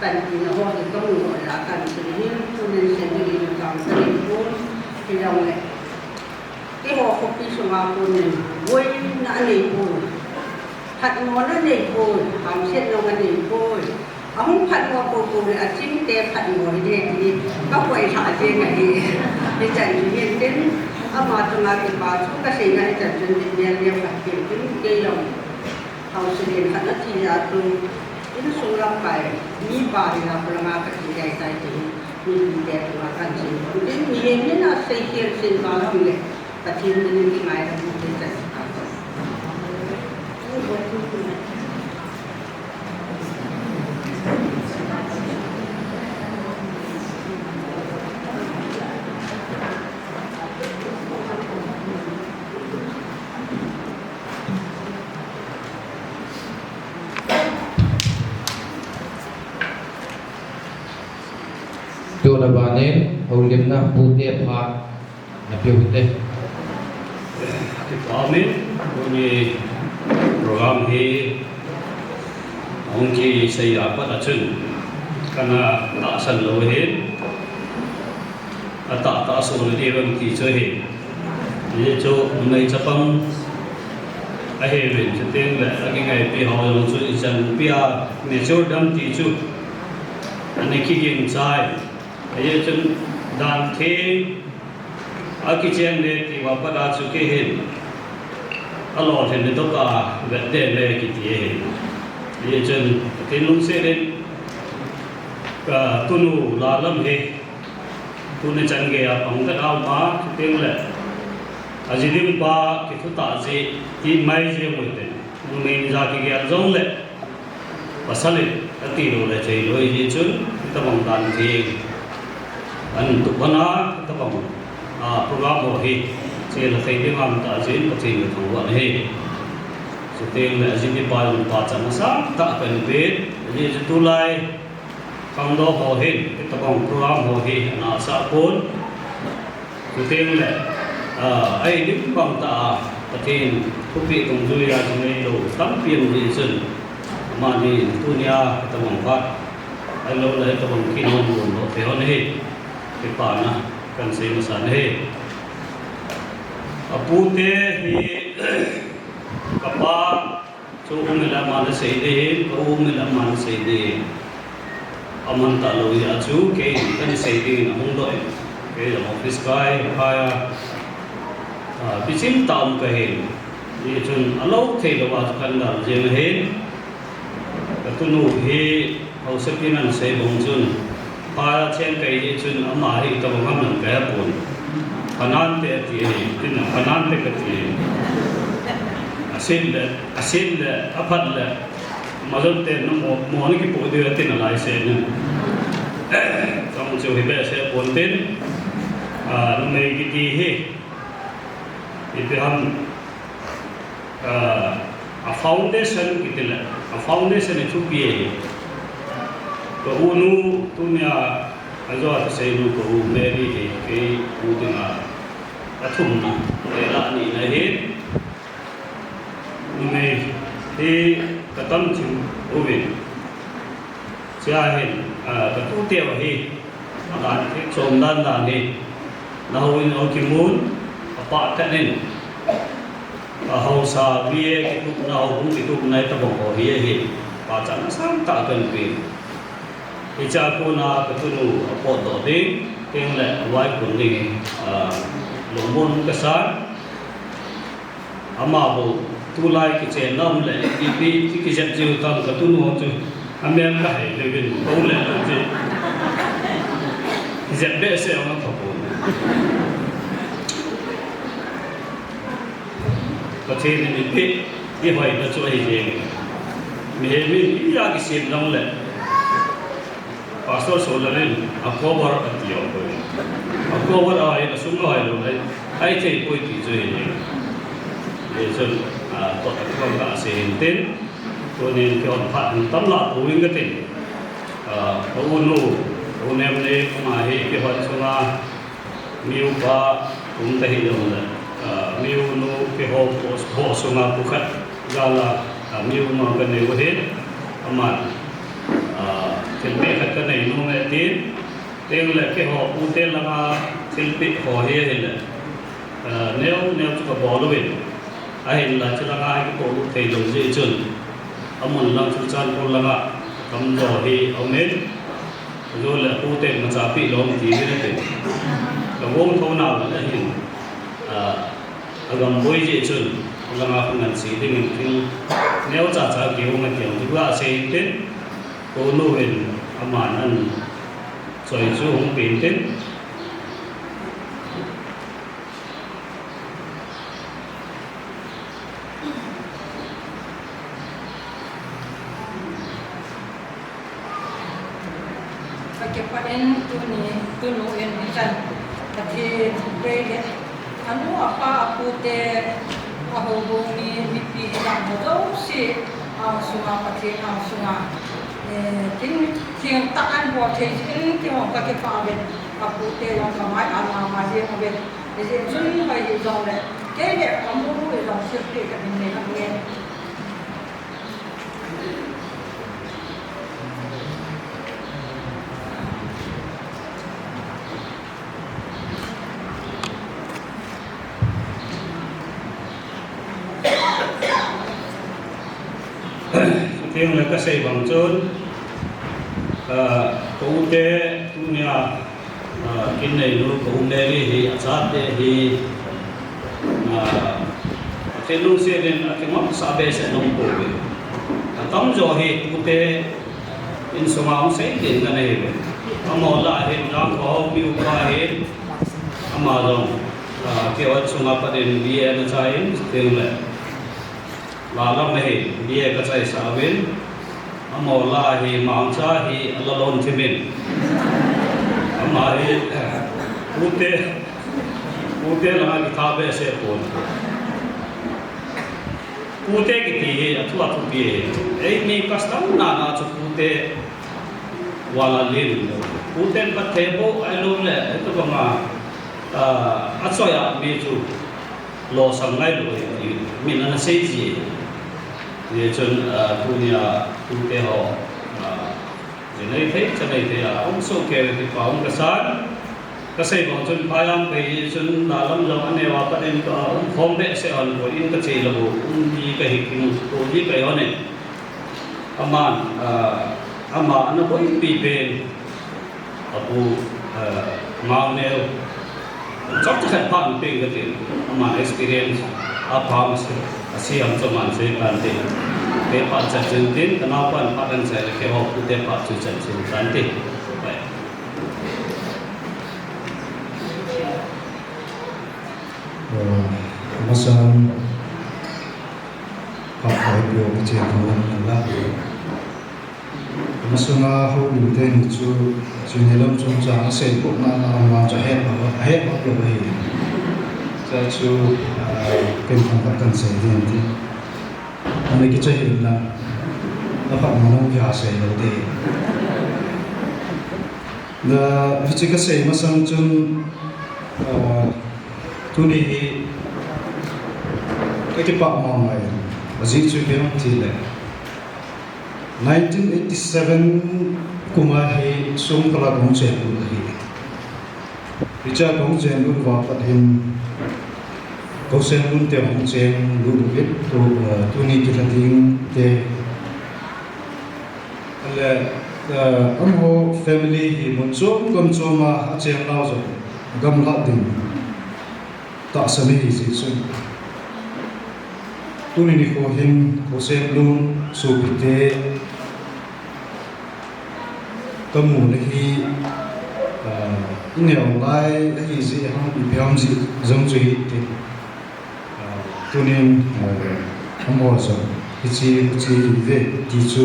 phần thì nó hoa thì công ngủ là cần sự hiến cho nên sẽ đi được làm gia đình vốn thì đồng này cái hoa không bị sung ao của mình vui nã nỉ vui thật nó nỉ vui hàm xét nó nỉ vui ông phật hoa cô này chính tế phật ngồi đây thì có quay thả trên này thì chẳng nhiên đến mà tụi nó thì bảo chúng ta sinh ra chẳng chuẩn bị liền phát triển những cây đồng hầu sự kiện phật thì là từ ini sulam kai ni ba ni na pelama ka tigai tai ti ni dia tu akan sin jadi ni na sehir sin malam le patin ni mai da mu te ta Tuan Abanin, Haulim na Putih Pak, Nabi Putih. Amin. Ini program ini mungkin saya dapat acun karena tak selaluin atau tak selalu dia mungkin cuci. Jadi jo mulai cepang akhirnya jadi lagi ngai pihak yang cuci jangan pihak ni Jordan tisu. Ane kiking cai. Jadi cun dan ke aki cheng le ti wa pa da chu ke hin alo then le to ka ve de le ki ti hin ye chun tin lung se le ka tunu la lam he tunu chan ge a pang ka dau ma teng le a ji dim pa ki thu ta ji ti mai je mo te me ja ki ge zong le pasale ati ro le chei lo ye chun ta bang dan thi an tu bana ta bang program ho hi che la thei ding am ta jin ka thei thu wa he so teng la jin ni pa lu pa cha sa ta pen pe ni tu lai kang do ho he ta bang program ho hi na sa pon so teng la ai dim bang ta ta tin thu pi tong ju ya jin nei lo tam pian ni chen ma ni tu nia ta bang fa ai lo la ta bang ki no lo te ho he ke pa na kan se masan he apute hi kapa chu umila man se de ko umila man se de aman ta lo ya chu ke kan se de na hong do ke la office kai haya bisim tam ka he ye chun alo the lo wa kan da je he tu nu he au se pinan se bong chun pa chen kai ye chun ama hi to ngam nan ka pon panan te ti tin panan te ka ti asin le apat le mazon te no mo ni ki po de tin lai se ne sam chu hi be se pon tin no me ki ti hi itu ham a foundation ki ti le a foundation ni chu pi ko unu tunya ajo ta sei lu ko meri ke udina athum na la ni na he me he katam chu ovin sia he ka tu te wa he dan ke chom dan dan he na ho in o ki mun apa ta nen a ho sa vie ki tu na ho ki tu na ta bo ho he he pa cha na sam ta kan pi Icha ko na katunu apo do ding teng le wai kun ding lombon kasan ama bo tulai ki che nam le ki pi ki jet jiu tam katunu ho chu amem ka hai le bin ko le je ki jet be se on to ko ka che ni pi ki hoi na chu hi je me mi ya ki sim nam le Pastor Solarin October atio ko October ai na sum ai lo ai thei poi ti joi ni ye chen to ta ko ka se tin to ni ke on phat tam la u ing ka tin u nu u nem le ma he ke hot sunga miu ba kum ta hi lo la miu nu ke ho ho sunga pu khat gala miu no ka ne wo he aman thilpi khat ka nei nu me tin teng le ke ho u te langa thilpi ho he he le neu chu ka bo lo win a hin la chu langa ki ko thei lo je chun amun lang chu chan ko langa kam jo hi omen zo le u te ma cha pi lo ti ni te ka wong tho na la hin agam boi je chun langa khan si ding king neu cha ki ho ma ki ti wa se tin ko no win aman an choi chu hong pin tin Kepaden tu nu en bisan tapi bege anu apa aku te ahobongi mipi yang bodoh si sunga pati sunga ting takan buat ting orang pakai paben aku te yang kamai alam masih paben jadi juni hari jauh le kaya kamu jauh seperti kami ni kami tiếng là các xây bằng chôn cụ thể tu nhà kinh này nó cũng đề thì sát đề thì cái lúc xưa đến cái mắm sa bê sẽ nông cổ về tóm rồi thì cụ thể in số máu sẽ đến cái này về mà lại hiện đang có biểu qua hết mà rồi kiểu số máu bắt đến bia nó trái tiếng là lalam nahi dia kacai sawin amolahi mauncahi alalon timin amari ute lama kitabe se pon ute kiti atu pi ni kastam na chu ute wala lin ute pathebo alum le to banga atsoya me chu lo sangai lo min ana seji ye chun punya tu ho jenai thei chanai thei ông so ke ti pa ông kasan kasai bang chun payam pe chun dalam lo ane wa pa den ka khom de se on ko in ka chei lo di ka hi king to di ka yo ne aman ama ana ko pi pe apu mau ne chok khat pa pe ka ti ama experience apa mesti asyam cuman saya kanti tepat terjuntin kenapa pakan saya kehok tepat terjuntin kanti baik masam pakai bio kecil lah masunga hau luten chu nelam chung cha se ko na ma cha he ba lo he cha chu ken thang kan se din ti ame ki chai na pa ma ya se lo de da vichi ka se masam chun tu ni hi cái bạc màu này gì chú biết không thì là 1987 kuma hi sum kala gong chen lu hi richa gong chen lu wa pat hin ko sen lu te gong chen lu bit to tu ni ki thing te ala amho family hi mon chom kom choma a chen lao zo gam la din ta sami hi si sun tuni ni ko him ko sem lung su pite kamu ni hi ineo lai hi zi hang bi byam zi zong zui ti tuni amo so ichi ve ti chu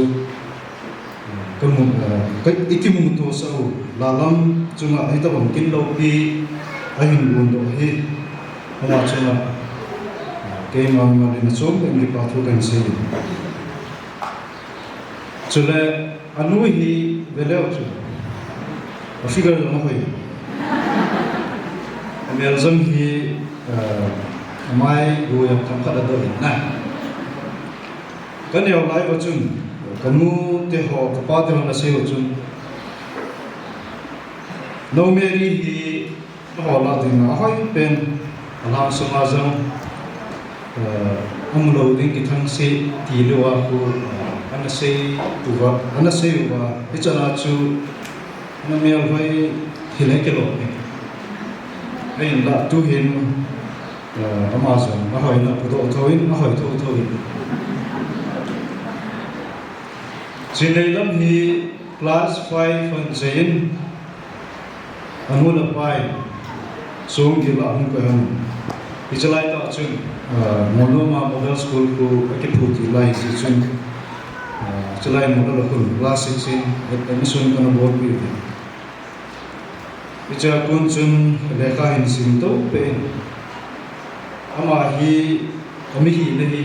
kamu ka ikimu to so lalam chunga ai ta bang kin lo pi ahin bun do hi ama chunga cái mà mình sống mình đi vào thu cảnh sinh, cho nên anh nuôi hi về lâu chứ, và phi cái đó nó hơi, mình dân hi mai đuôi em thằng khác đã đợi này, cái này lại vào chung, cái mu thì họ cái ba thì họ là siêu chung no meri hi hola ding hoi pen alang sunga jang amlo ding ki thang se ti lewa ku ana se tuwa ana se wa ichana chu na mel vai hilai ke lo la tu hin Amazon a hoi na puto thoin a hoi thoin Sinailam hi class 5 fan zain anula pai song gila hum ko ham ichalai ta chun monoma model school ko akiphuti lai si chun chalai model ko class 16 admission kana board bi icha kun chun lekha hin sim to pe ama hi ami hi nahi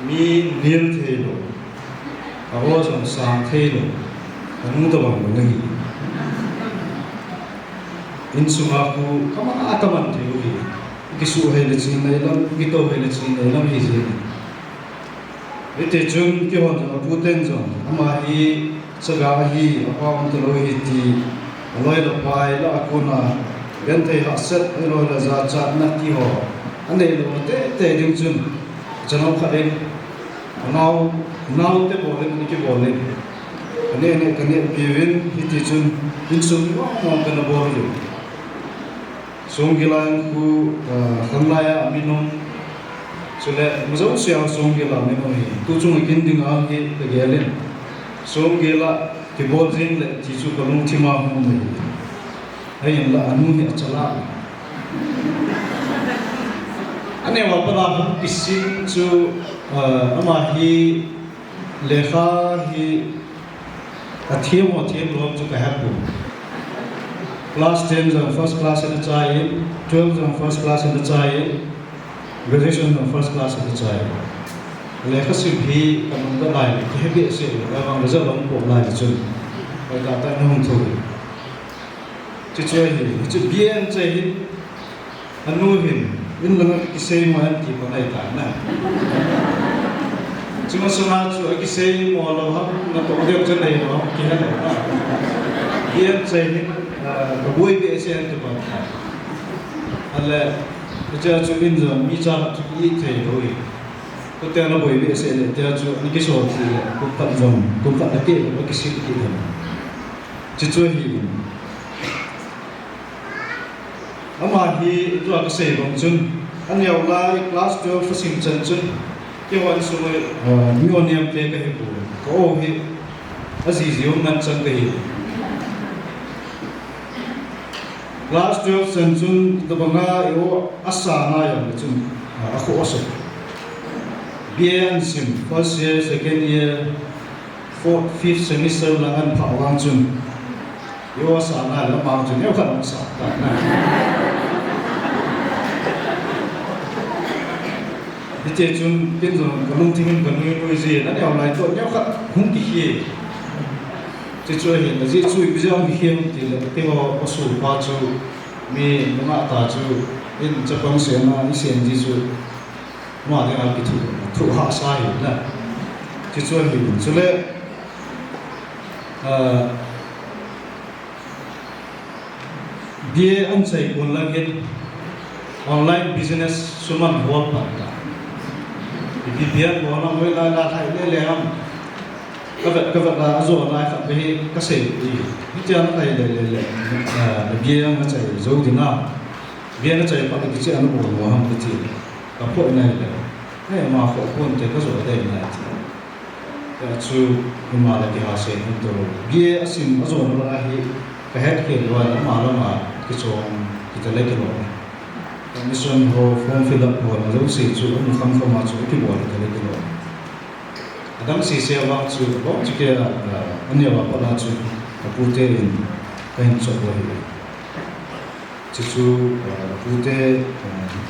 mi nil thelo awo som sang thelo anu to bang nahi in sunga ku kama ataman thelo hi kisu he le chin nei lam gito he le chin nei lam hi je ite chun ki hon pu ten jong ama hi saga hi apam to lo hi ti aloi lo pai la akuna gan thei ha set lo la za cha na ti ho ane lo te ding chun chano kha den now te bole ni ki bole ane kane piwin hi ti chun in sum mo kana bol yo songgilan ku khamlaya aminom sule muzo sia songgila aminom hi tu chung kin ding a hi te gelen songgila ki bol jing le ti chu kalung thima hum me ayin la anu hi chala ane wa pala kisin chu ama hi lekha hi athiam lo chu ka hapu class 10 and first class in the child 12 and first class in the child graduation and first class in the child lekha sim hi kanung da lai ke bi se ga bang result long po lai chu ai ta ta nong thu chi choi hi chi bien che hi anu hin in lang ki se ma ti pa lai ta na chuma suna chu ki se mo lo ha na to de chen nei no ki ha na bien che hi bui be se to ba alle ja chu in zo mi cha chu ki thei roi ko te na bui be se le te chu ni ki so ti ko ta zom ko ta ke ko ki si ki ha chi chu hi ama hi to ka se bong chun an yau lai class 12 fa sim chen chun ki wan su mi on yam te ka hi bu ko hi azi zium man chan ka hi class 12 sen chun to banga yo asa na yam chun a khu oso bien sim first year second year fourth fifth semester la an pha wang chun yo asa na la ma chun yo khan sa ta na ite chun tin zo kalung thingin kanui noi ji na yaw lai to yo khat hung ki hi che choi hi na ji chui bi jam hi hem ti le te ho osu pa chu mi ma ta chu in chapang se na ni sen ji chu ma de al ki thu ha sa hi na che choi hi chu le bie an chai kon la get online business suman hol pa ta ki bian bo na moi la la thai le le ham ka la zo na ka be ka se ti tian thai le bie ang chai zo di na bie na chai pa ki chi an bo mo ham ti ka po na le ne ma ko pon te ka zo de na ti ta chu ma la ki ha se hin to bie asim zo na la hi ka het ke lo na ma ki chong ki ta le ki lo mission ho form fill up ho na zo si chu an kham kham ma chu ki bo ta le ki lo adam si se wa chu bo chi ke anya wa pa la chu ka pu te in pen cho bo hi chi chu pu te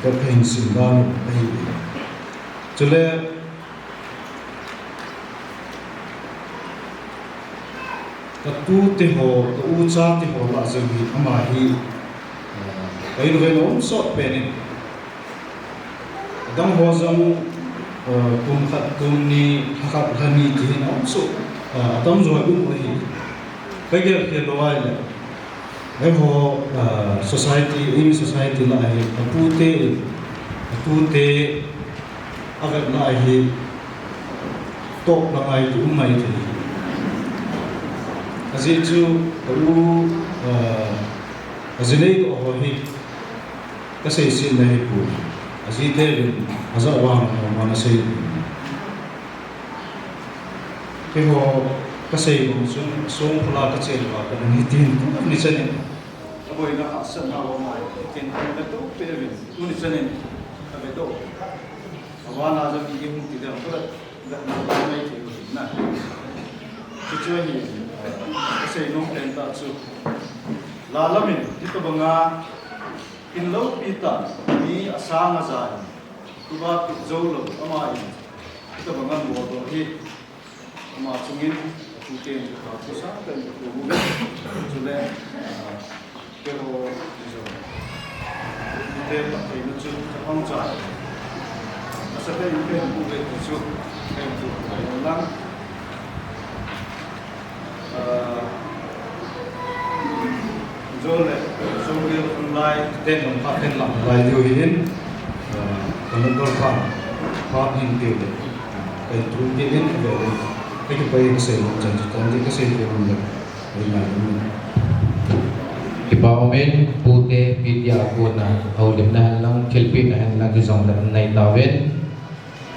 ka pen sim da no hi chu le ka tu te ho ka u cha te ho la zo hi ama hi kai no no so pe ni dam ho zam kum khat kum ni khat khani ti no so dam zo bu hi kai ge ke lo ai le ho society in society la hi apute agar la hi top la ai tu mai thi azi chu u azilei ho hi ka sei sin nei pu azi te azar wa mana sei ke ho ka sei bong sung phula ka chel wa ka ni tin ni chani aboi na asan na wa mai ken na to pe ve tu ni chani ave to awana ja ki mu ti da ko da na mai ti na ti chu hi ka sei no pen ta chu la lamin ti to banga in lo pi ta ni asang a zai tu ba ti zo lo ama i ti to banga mo do hi ama chungin tu ken ka tu sa kan tu mu chu le pero eso te pa te no chu hong cha asa te yu ken mu le tu chu ken tu lang zo le so le online ten lam pa ten lam lai dio hin kan dor pa hin dio le kan tu ke hin le ke ke pai se lo chan chan ke se ke rum le ai na Ibawamin pute vidya kuna aulim na lang kilpin na lang gizong na nay tawin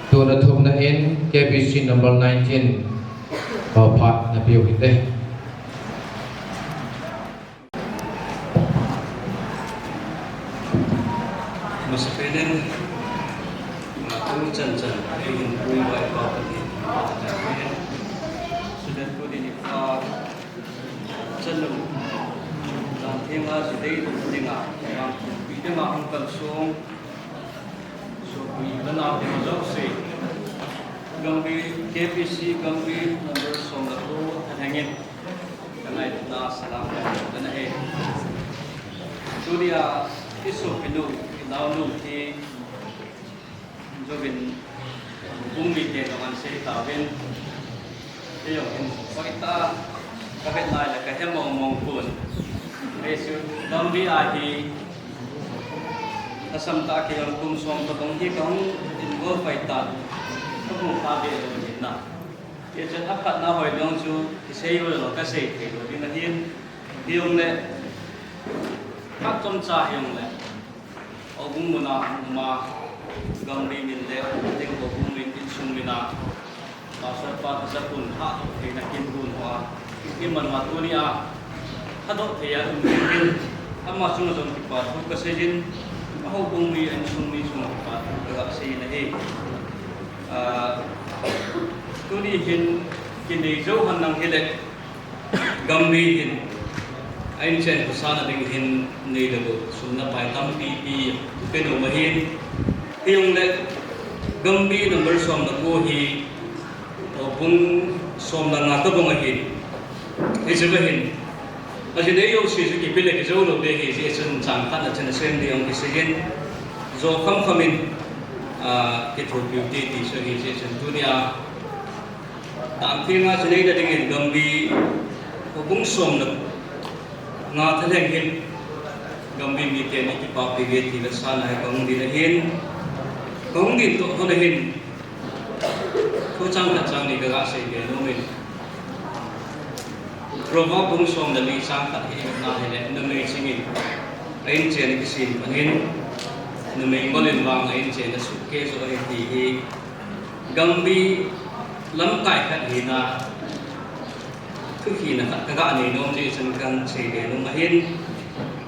tu na thum na in KBC number 19 part na biyo ite Masakinin matulog chan ay yung buhay ba ipapatid sudah ko din ipa chan lang thiên nga si đây thì ngã vì thế mà không cần xuống vì nó nào thì nó dốc xì gần vì KPC gần vì number song là cô thành hành nhân cái này là salam cái này tôi đi cái số cái nụ cái nào nụ thì cho bên cũng bị tiền của anh sẽ tạo bên cái dòng cái ta cái bên này là cái hem mong buồn Yesus dambi ahi asam ta ke yang kum som to dong hi kong in go fai ta ko mu pa be lo ni na ye chen akhat na hoi dong chu ki sei lo lo ka sei ke lo din na hin hiong le kat tom cha hiong le ogum mu na ma gam ri min le ting ko bum min in sung mi na pa sa pa sa kun ha ke na kin kun wa ki man ma tu ni a hadok thaya umkin amma sung zon pa thu ka sejin ho bung mi an sung mi sung pa ga se na he tu ni hin kin nei zo han nang hele gambi hin ain chen ko sana ding hin nei da do sunna pai tam pi pi pe no ma hin hiung le gambi number som na ko hi o bung som na nga ka bung hin e je ba hin Aji dei yo si ki pile ki zo lo de ki si chen chang khat na chen sen de yong ki sigin zo kham khamin ki thu beauty ti so hi si chen dunia tam thi nga chei da ding in gambi ko bung som na nga thaleng hin gambi mi te ni ki pa pe ge ti la sa na ka ngi na hin kong din to ho na hin ko chang na chang ni ga se ge no min Provo bung som da mi sang khat hi na hele na me singin ain chen ki sin panin na me molen wang ain chen na suke so ai ti hi gambi lam kai khat hi na thu khi na khat ka ga nei nom ji san kan che de no ma hin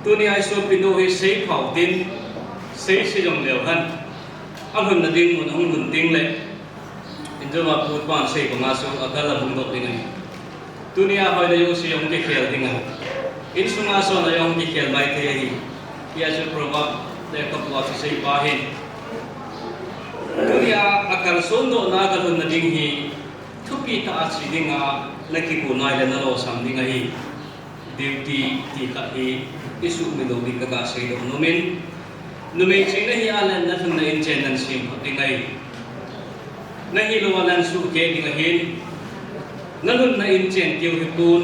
tu ni ai so pino hi sei phau tin sei se jong leo han a hun na ding mun hong hun ding le in jo ma put ban sei ko nga so akala bung dok ding ai dunia hoi da yung si yung dikhel dinga in sunga so na yung dikhel bai the hi ya ju probab de couple of say bahin dunia akal sondo na ga hun na ding hi thupi ta chi dinga laki ko nai le na lo sam dinga hi duty ti ka hi isu mi lo di ka ga sei do nomin nume chi na hi alan na thun na in chen nan sim dinga hi na hi lo alan su ke dinga hin Nalun na in chen tiêu hi kun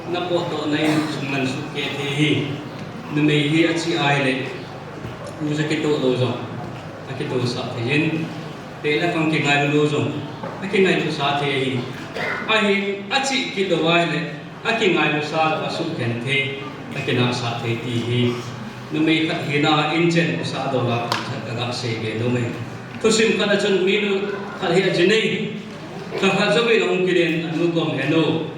na po to na yung suman suket hi na may hi at si ay le usa kito lo zo akito sa tin te la kang kingai lo zo akingai to sa te hi ai at si kito wai le akingai lo sa asu ken te akina sa te ti hi na may hina inchen ko sa do la ka ga se ge do me to sim kana chun minu khal hi jinei ka kha zo be long kilen anu kom heno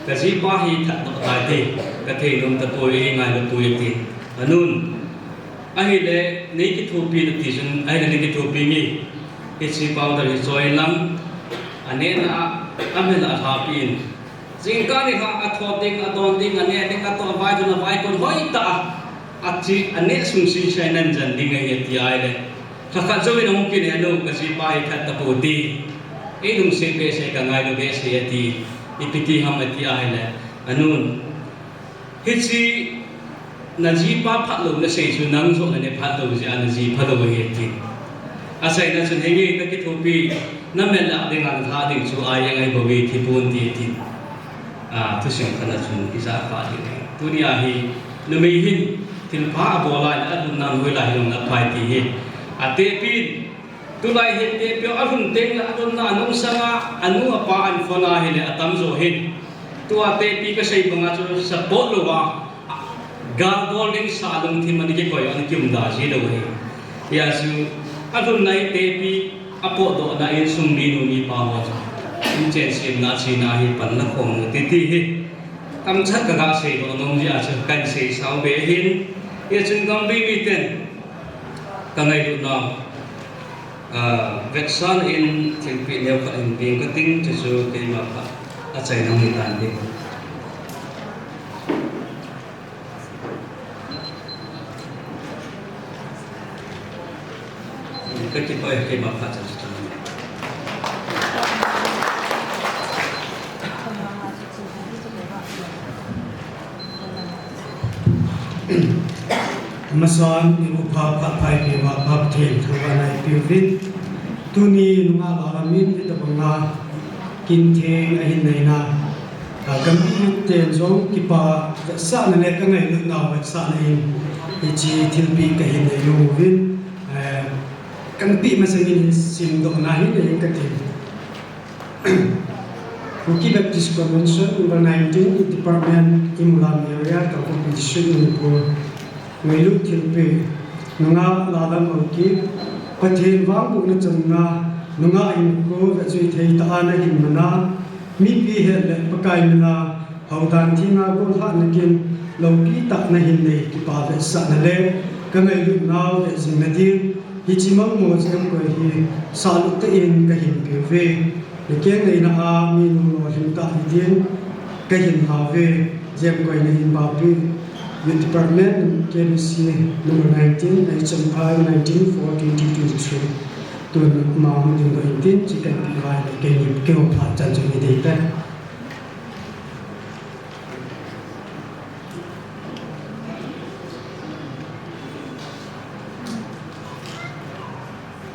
kasi pahi tak takati kathe nom ta ko e ngai lo tu yati anun ahi le nei ki thupi na ti sun ai le ki thupi ni e si powder hi join lam anena amela hapin jingka ni ha athoting adonding ane ding ato vai do na vai kon hoi ta achi ane sung si shainan jan ding ai ti ai le kha zo be nom ki ne anu kasi pahi khat ta ko ti e nung se pe se ka ngai lo be se yati ipiti hamati ahile anun hichi najipa phatlo na sei su nang so ne phatlo ji anaji phalo heti asai na chun henge ta ki thopi na mela ding ang tha ding chu ayang ai bobe thi pun ti ti a tu sim kana chun isa pa di dunia hi no me hin til pha bola na adun nan hoi lai long na phai ti hi ate pin tu lai hin te pyo ahun teng la adon na anong sanga anu apa an phona hele atam zo hin tu ate pi ka sei banga chu sa bolo wa gal golding sa dong thim ani ke koi an kim da ji do he ya su adon nai te pi apo do na in sum mi nu mi pa wa in chen sim na chi na hi pan na khom ti ti hi kam chat ka ga sei do nong ji a chu kan sei sao be hin ye chun gam bi mi ten ka ngai du na veksan in thilpi leo ka in bing ka ting chu ke ma pa a chai nang ni tan de ka ki pa ke ma pa chu Masan ibu papa pai ke bapa thel thawala piwit tuni nunga laramin ita banga kinthe ahin naina gambi te zong kipa sa na ne ka ngai lu na wa sa nei ichi thilpi ka hin nei lu win kan pi masangin sim do na hin nei ka thi Ruki Baptist Convention number 19 Department Imulam area ka competition ni po ngailu thilpe nunga lalam auki pathen wang bu na changa nunga in ko ga chui thei ta ana hin mana mi pi he le pakai mana haudan thinga go tha na kin loki ta na hin nei ki pa ve sa na le ka ngailu naw de jing na din hi chimang mo jam ko hi salu te in ka hin pe ve le ke nei na a mi nu no hin ta din ka hin ha ve jam ko ni hin ba pi the department KBC number 19 HMI 19/4/2023 to ma mu ding do in tin chicken pi vai ke ni ke o pha chan chu ni de ta